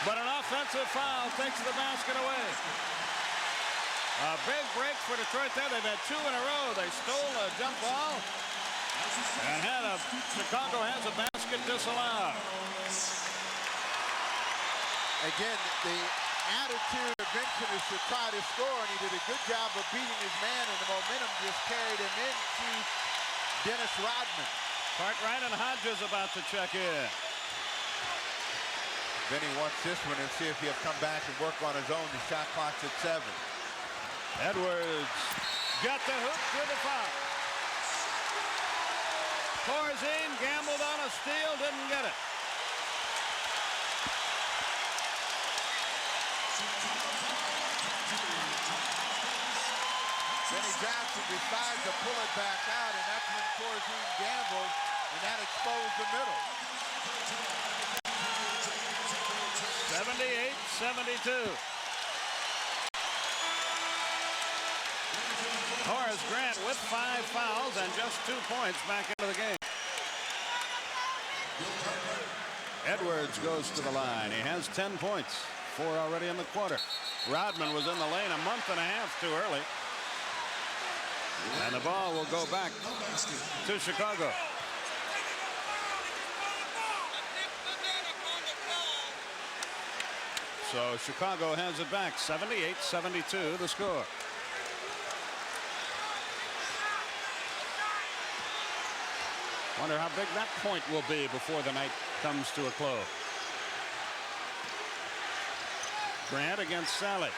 But an offensive foul takes the basket away. A big break for Detroit there. They've had 2 in a row. They stole a jump ball and Chicago has a basket disallowed. Again, the attitude of Vincent is to try to score, and he did a good job of beating his man, and the momentum just carried him into Dennis Rodman. Cartwright and Hodges about to check in. Vinny wants this one and see if he'll come back and work on his own. The shot clock's at 7. Edwards got the hoop through the foul. Corzine gambled on a steal, didn't get it. Vinny Johnson decides to pull it back out, and that's when Corzine gambled, and that exposed the middle. 78-72. Horace Grant with 5 fouls and just 2 points back into the game. Edwards goes to the line. He has 10 points, 4 already in the quarter. Rodman was in the lane a month and a half too early. And the ball will go back to Chicago. So Chicago has it back. 78-72 the score. Wonder how big that point will be before the night comes to a close. Grant against Sally.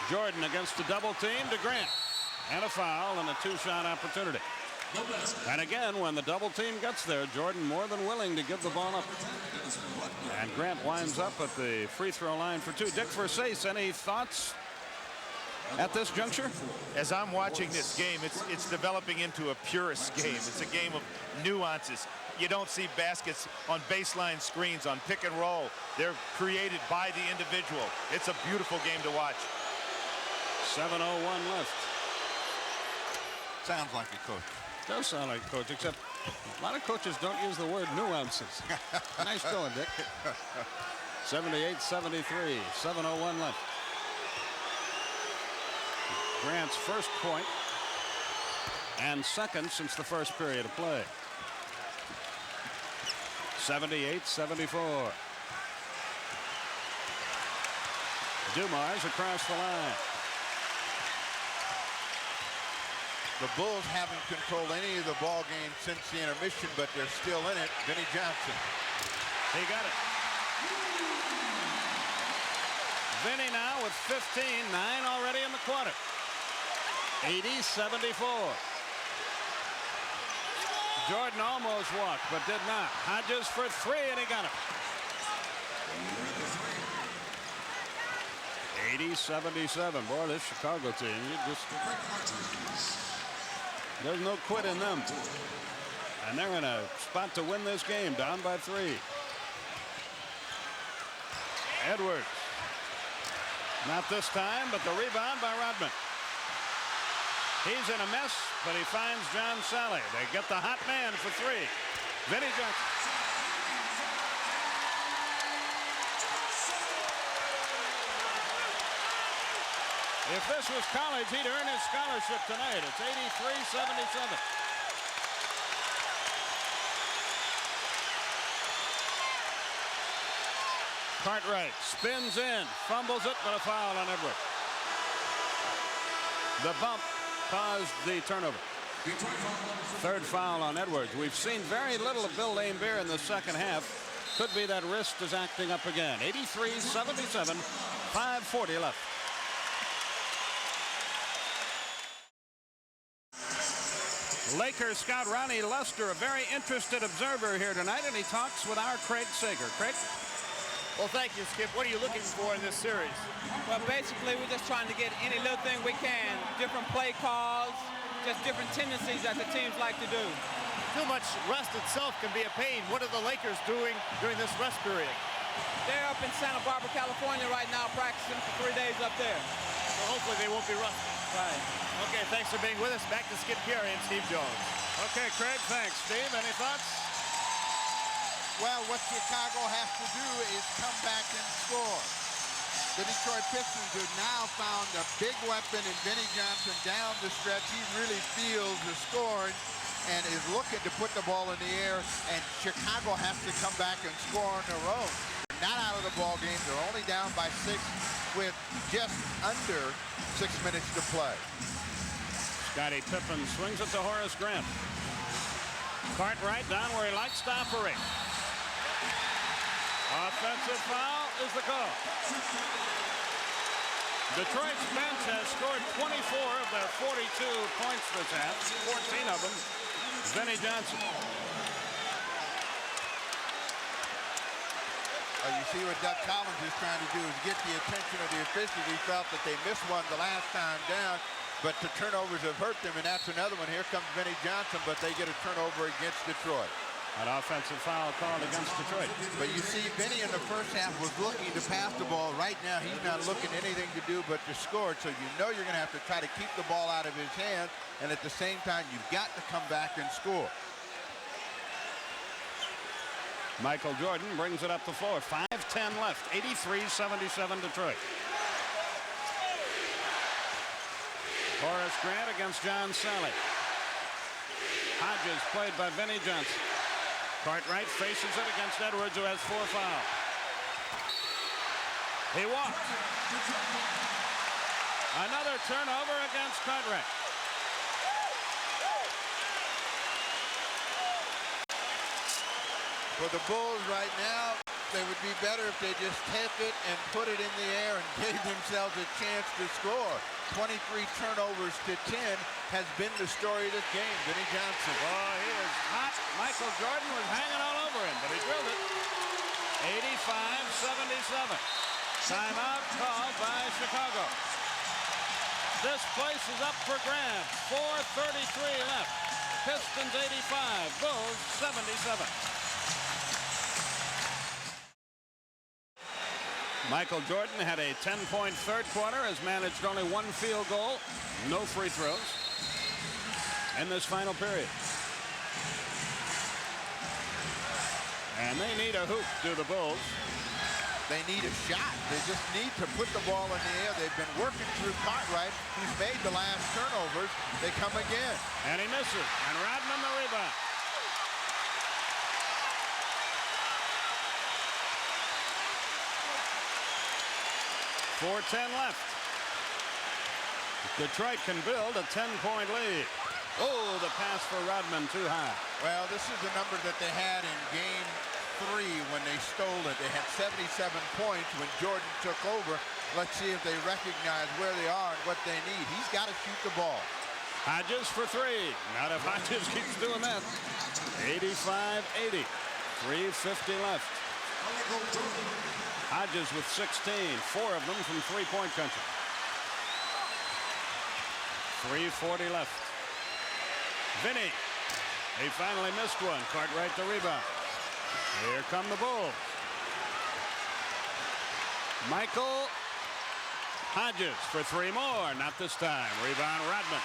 Jordan against the double team to Grant. And a foul and a 2-shot opportunity. And again, when the double team gets there, Jordan more than willing to give the ball up. And Grant winds up at the free throw line for 2. Dick Versace, any thoughts at this juncture? As I'm watching this game, it's developing into a purist game. It's a game of nuances. You don't see baskets on baseline screens, on pick and roll. They're created by the individual. It's a beautiful game to watch. 7:01 left. Sounds like a coach. Does sound like a coach, except a lot of coaches don't use the word nuances. Nice going, Dick. 78-73, 7:01 left. Grant's first point and second since the first period of play. 78-74. Dumars across the line. The Bulls haven't controlled any of the ball game since the intermission, but they're still in it. Vinny Johnson. He got it. Vinny now with 15, 9 already in the quarter. 80-74. Jordan almost walked, but did not. Hodges for three, and he got it. 80-77. Boy, this Chicago team, there's no quit in them. And they're in a spot to win this game, down by 3. Edwards. Not this time, but the rebound by Rodman. He's in a mess, but he finds John Sally. They get the hot man for 3. Vinnie Johnson. If this was college, he'd earn his scholarship tonight. It's 83-77. Cartwright spins in, fumbles it, but a foul on Edwards. The bump caused the turnover. Third foul on Edwards. We've seen very little of Bill Laimbeer in the second half. Could be that wrist is acting up again. 83-77, 5:40 left. Lakers scout Ronnie Lester, a very interested observer here tonight, and he talks with our Craig Sager. Craig? Well, thank you, Skip. What are you looking for in this series? Well, basically, we're just trying to get any little thing we can. Different play calls, just different tendencies that the teams like to do. Too much rest itself can be a pain. What are the Lakers doing during this rest period? They're up in Santa Barbara, California right now, practicing for 3 days up there. So hopefully they won't be rusty. Right. Okay, thanks for being with us. Back to Skip Carey and Steve Jones. Okay, Craig, thanks. Steve, any thoughts? Well, what Chicago has to do is come back and score. The Detroit Pistons have now found a big weapon in Vinnie Johnson down the stretch. He really feels the scoring and is looking to put the ball in the air, and Chicago has to come back and score on their own. They're not out of the ball game. They're only down by 6 with just under 6 minutes to play. Scottie Pippen swings it to Horace Grant. Cartwright down where he likes to operate. Offensive foul is the call. Detroit's bench has scored 24 of their 42 points this half, 14 of them. Vinnie Johnson. You see what Doug Collins is trying to do is get the attention of the officials. He felt that they missed one the last time down, but the turnovers have hurt them, and that's another one. Here comes Vinnie Johnson, but they get a turnover against Detroit. An offensive foul called against Detroit. But you see, Vinnie in the first half was looking to pass the ball. Right now, he's not looking anything to do but to score. So you know you're going to have to try to keep the ball out of his hands, and at the same time, you've got to come back and score. Michael Jordan brings it up the floor. 5:10 left. 83-77 Detroit. Horace Grant against John Sally. Hodges played by Vinnie Johnson. Cartwright faces it against Edwards, who has 4 fouls. He walks. Another turnover against Cartwright. For the Bulls right now, they would be better if they just take it and put it in the air and gave themselves a chance to score. 23 turnovers to 10 has been the story of this game. Vinnie Johnson. Oh, he is hot. Michael Jordan was hanging all over him, but he drilled it. 85-77. Timeout called by Chicago. This place is up for grabs. 4:33 left. Pistons 85, Bulls 77. Michael Jordan had a 10-point third quarter, has managed only 1 field goal, no free throws in this final period. And they need a hoop, do the Bulls. They need a shot. They just need to put the ball in the air. They've been working through Cartwright, who's made the last turnovers. They come again. And he misses. And Rodman the rebound. .410 left. Detroit can build a 10-point lead. Oh, the pass for Rodman too high. Well, this is the number that they had in game 3 when they stole it. They had 77 points when Jordan took over. Let's see if they recognize where they are and what they need. He's got to shoot the ball. Hodges for three. Not if Hodges keeps doing that. 85-80. 3:50 left. Hodges with 16. 4 of them from three-point country. 3:40 left. Vinny. He finally missed one. Cartwright to rebound. Here come the Bulls. Michael Hodges for 3 more. Not this time. Rebound Rodman.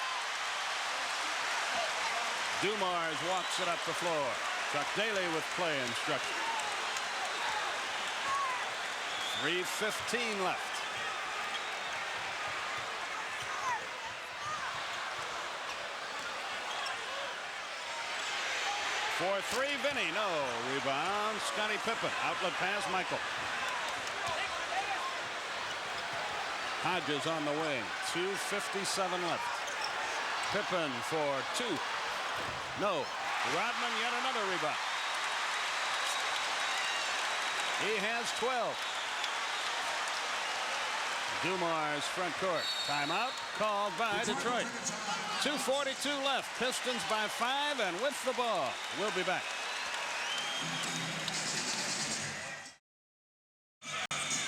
Dumars walks it up the floor. Chuck Daly with play instruction. 3:15 left. For 3, Vinny. No. Rebound, Scottie Pippen. Outlet pass, Michael. Hodges on the wing. 2:57 left. Pippen for 2. No. Rodman, yet another rebound. He has 12. Dumars front court. Timeout called by Detroit. 2:42 left. Pistons by 5 and with the ball. We'll be back.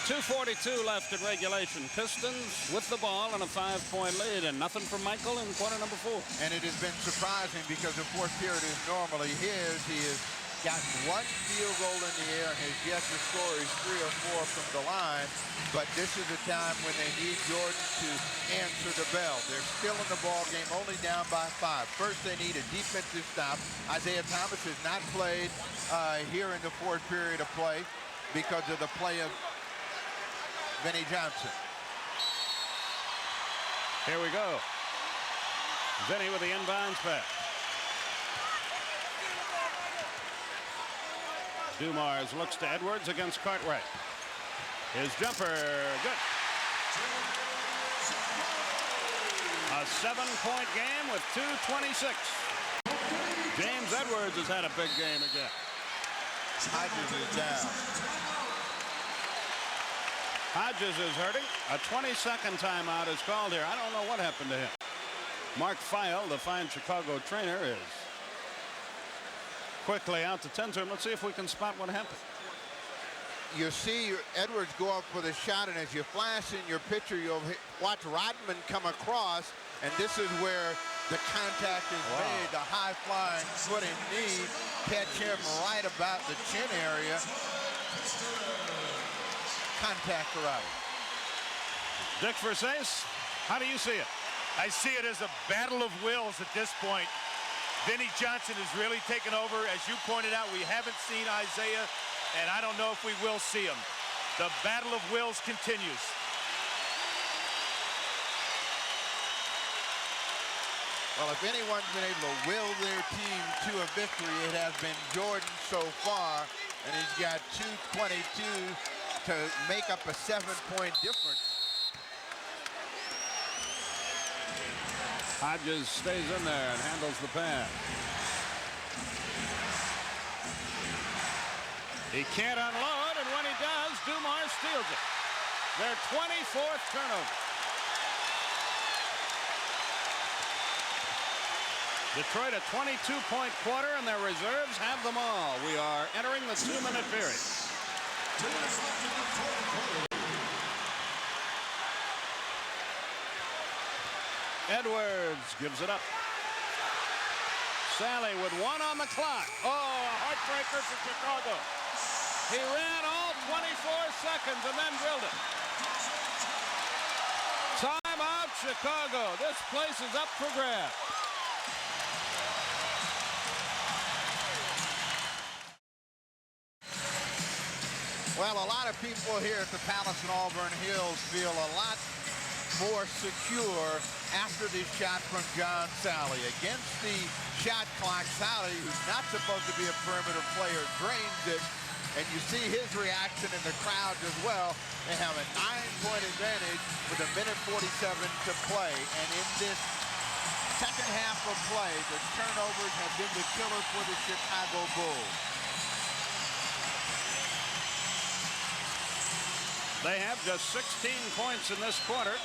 .242 left in regulation. Pistons with the ball and a 5-point lead, and nothing from Michael in quarter number 4. And it has been surprising because the fourth period is normally his. He has gotten 1 field goal in the air and has yet to score his 3 or 4 from the line. But this is a time when they need Jordan to answer the bell. They're still in the ball game, only down by 5. First, they need a defensive stop. Isaiah Thomas has not played here in the fourth period of play because of the play of Vinnie Johnson. Here we go. Vinnie with the inbounds pass. Dumars looks to Edwards against Cartwright. His jumper, good. A 7-point game with 2:26. James Edwards has had a big game again. Hodges is down. Hodges is hurting. A 22nd timeout is called here. I don't know what happened to him. Mark Feil, the fine Chicago trainer, is quickly out to tend to him. Let's see if we can spot what happened. You see Edwards go up for the shot, and as you flash in your picture, you'll watch Rodman come across, and this is where the contact is made. The high-flying footing knee catch him right about the chin area. Contact for Rodman. Dick Versace, how do you see it? I see it as a battle of wills at this point. Vinnie Johnson has really taken over. As you pointed out, we haven't seen Isaiah, and I don't know if we will see him. The battle of wills continues. Well, if anyone's been able to will their team to a victory, it has been Jordan so far, and he's got 2:22 to make up a 7-point difference. Hodges stays in there and handles the pass. He can't unload, and when he does, Dumars steals it. Their 24th turnover. Detroit a 22-point quarter, and their reserves have them all. We are entering the 2-minute period. Edwards gives it up. Sally with 1 on the clock. Oh, a heartbreaker for Chicago. He ran all 24 seconds and then drilled it. Timeout, Chicago. This place is up for grabs. Well, a lot of people here at the Palace in Auburn Hills feel a lot more secure after this shot from John Sally. Against the shot clock, Sally, who's not supposed to be a perimeter player, drains it. And you see his reaction in the crowd as well. They have a 9-point advantage with 1:47 to play. And in this second half of play, the turnovers have been the killer for the Chicago Bulls. They have just 16 points in this quarter.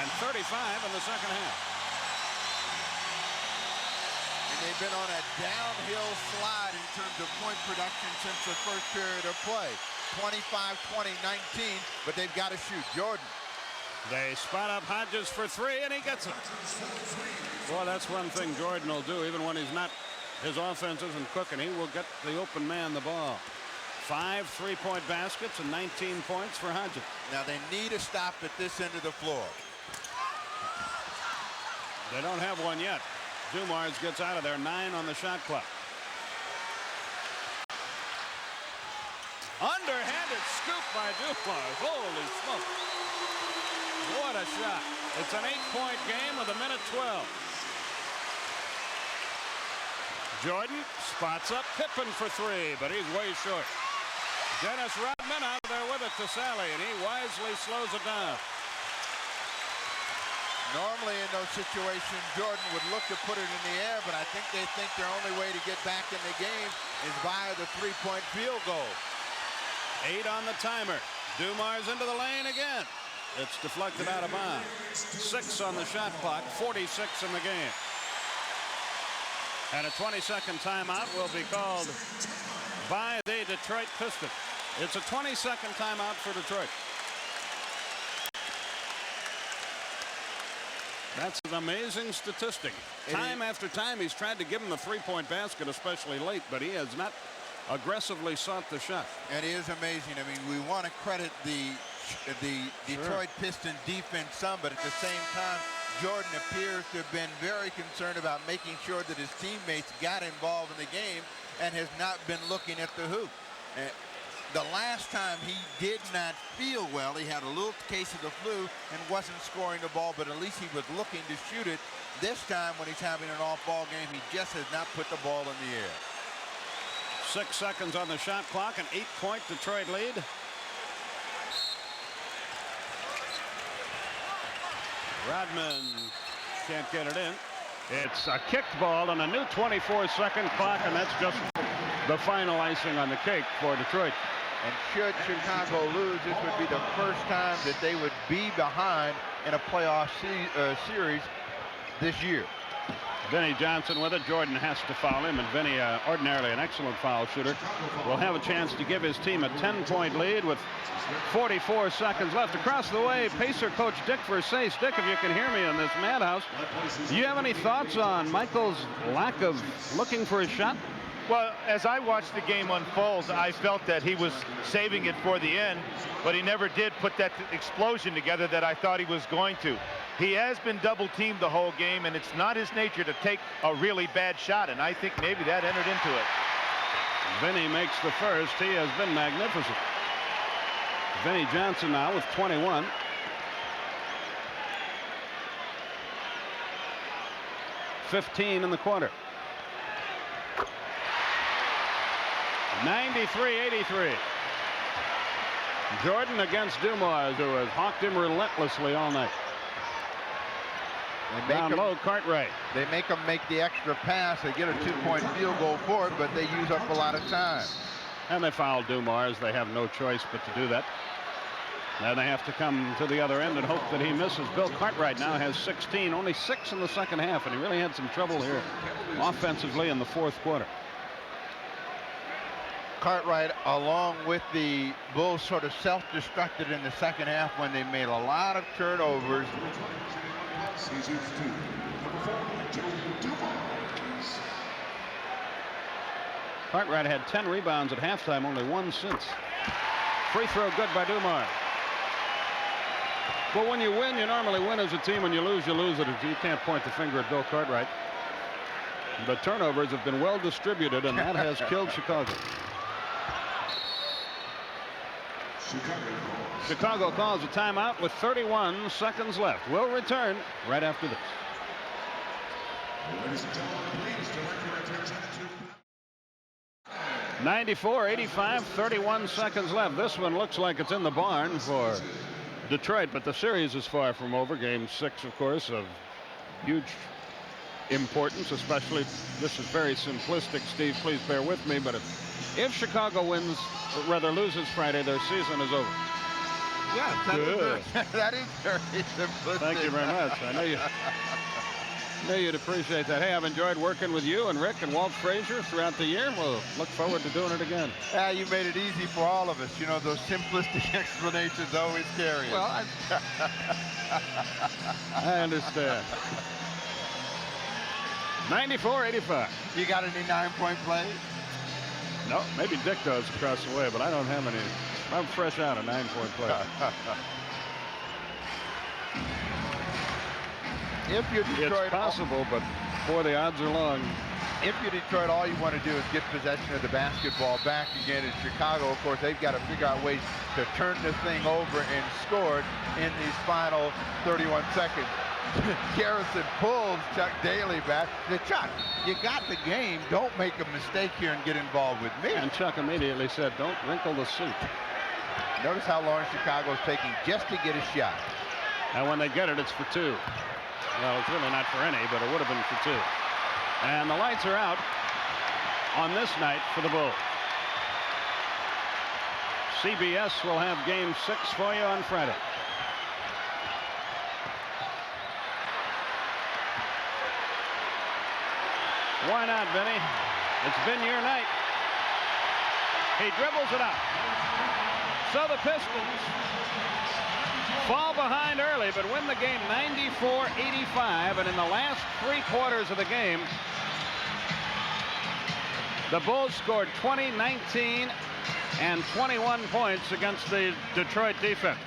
and 35 in the second half. And they've been on a downhill slide in terms of point production since the first period of play. 25, 20, 19, but they've got to shoot. Jordan. They spot up Hodges for three, and he gets it. Boy, that's one thing Jordan will do, even when his offense isn't cooking. He will get the open man the ball. 5 3-point baskets and 19 points for Hodges. Now they need a stop at this end of the floor. They don't have one yet. Dumars gets out of there. 9 on the shot clock. Underhanded scoop by Dumars. Holy smoke. What a shot. It's an 8-point game with 1:12. Jordan spots up Pippen for three, but he's way short. Dennis Rodman out there with it to Sally, and he wisely slows it down. Normally in those situations, Jordan would look to put it in the air, but I think they think their only way to get back in the game is via the 3-point field goal. 8 on the timer. Dumars into the lane again. It's deflected out of bounds. 6 on the shot clock, 46 in the game. And a 20-second timeout will be called by the Detroit Pistons. It's a 20-second timeout for Detroit. That's an amazing statistic. Time after time, he's tried to give him the 3-point basket, especially late, but he has not aggressively sought the shot. And it is amazing. I mean, we want to credit the Detroit Pistons defense some, but at the same time, Jordan appears to have been very concerned about making sure that his teammates got involved in the game and has not been looking at the hoop. The last time he did not feel well, he had a little case of the flu and wasn't scoring the ball, but at least he was looking to shoot it. This time when he's having an off-ball game, he just has not put the ball in the air. 6 seconds on the shot clock, an 8-point Detroit lead. Rodman can't get it in. It's a kicked ball on a new 24-second clock, and that's just the final icing on the cake for Detroit. And should Chicago lose, this would be the first time that they would be behind in a playoff series this year. Vinnie Johnson with it. Jordan has to foul him, and Vinnie, ordinarily an excellent foul shooter, will have a chance to give his team a 10-point lead with 44 seconds left. Across the way, Pacer coach Dick Versace. Dick, if you can hear me in this madhouse, do you have any thoughts on Michael's lack of looking for his shot? Well, as I watched the game unfold, I felt that he was saving it for the end, but he never did put that explosion together that I thought he was going to. He has been double-teamed the whole game, and it's not his nature to take a really bad shot, and I think maybe that entered into it. Vinnie makes the first. He has been magnificent. Vinnie Johnson now with 21. .15 in the quarter. 93-83. Jordan against Dumars, who has hawked him relentlessly all night. Down low, Cartwright. They make them make the extra pass. They get a 2-point field goal for it, but they use up a lot of time. And they foul Dumars. They have no choice but to do that. Now they have to come to the other end and hope that he misses. Bill Cartwright now has 16, only 6 in the second half, and he really had some trouble here offensively in the fourth quarter. Cartwright, along with the Bulls, sort of self-destructed in the second half when they made a lot of turnovers. Cartwright had 10 rebounds at halftime, only 1 since. Free throw good by Dumars. But when you win, you normally win as a team. When you lose, you lose it. You can't point the finger at Bill Cartwright. The turnovers have been well distributed, and that has killed Chicago. Chicago calls a timeout with 31 seconds left. We'll return right after this. 94-85, 31 seconds left. This one looks like it's in the barn for Detroit, but the series is far from over. Game 6, of course, of huge importance, especially, this is very simplistic, Steve, please bear with me, but if Chicago wins, or rather loses Friday, their season is over. Yes, that Good. is that is very simplistic. Thank you very much. I know you'd appreciate that. Hey, I've enjoyed working with you and Rick and Walt Frazier throughout the year. We'll look forward to doing it again. Yeah, you made it easy for all of us. You know, those simplistic explanations always carry us. Well, I understand. 94-85. You got any 9-point plays? No, maybe Dick does across the way, but I don't have any. I'm fresh out of 9-point play. If you're Detroit, It's possible, but boy, the odds are long. if you're Detroit, all you want to do is get possession of the basketball back again. In Chicago, of course, they've got to figure out ways to turn this thing over and score it in these final 31 seconds. Garrison pulls Chuck Daly back. Chuck, you got the game. Don't make a mistake here and get involved with me. And Chuck immediately said, don't wrinkle the suit. Notice how long Chicago's taking just to get a shot. And when they get it, it's for two. Well, it's really not for any, but it would have been for two. And the lights are out on this night for the Bulls. CBS will have Game 6 for you on Friday. Why not, Vinny? It's been your night. He dribbles it up. So the Pistons fall behind early, but win the game 94-85. And in the last 3 quarters of the game, the Bulls scored 20, 19, and 21 points against the Detroit defense.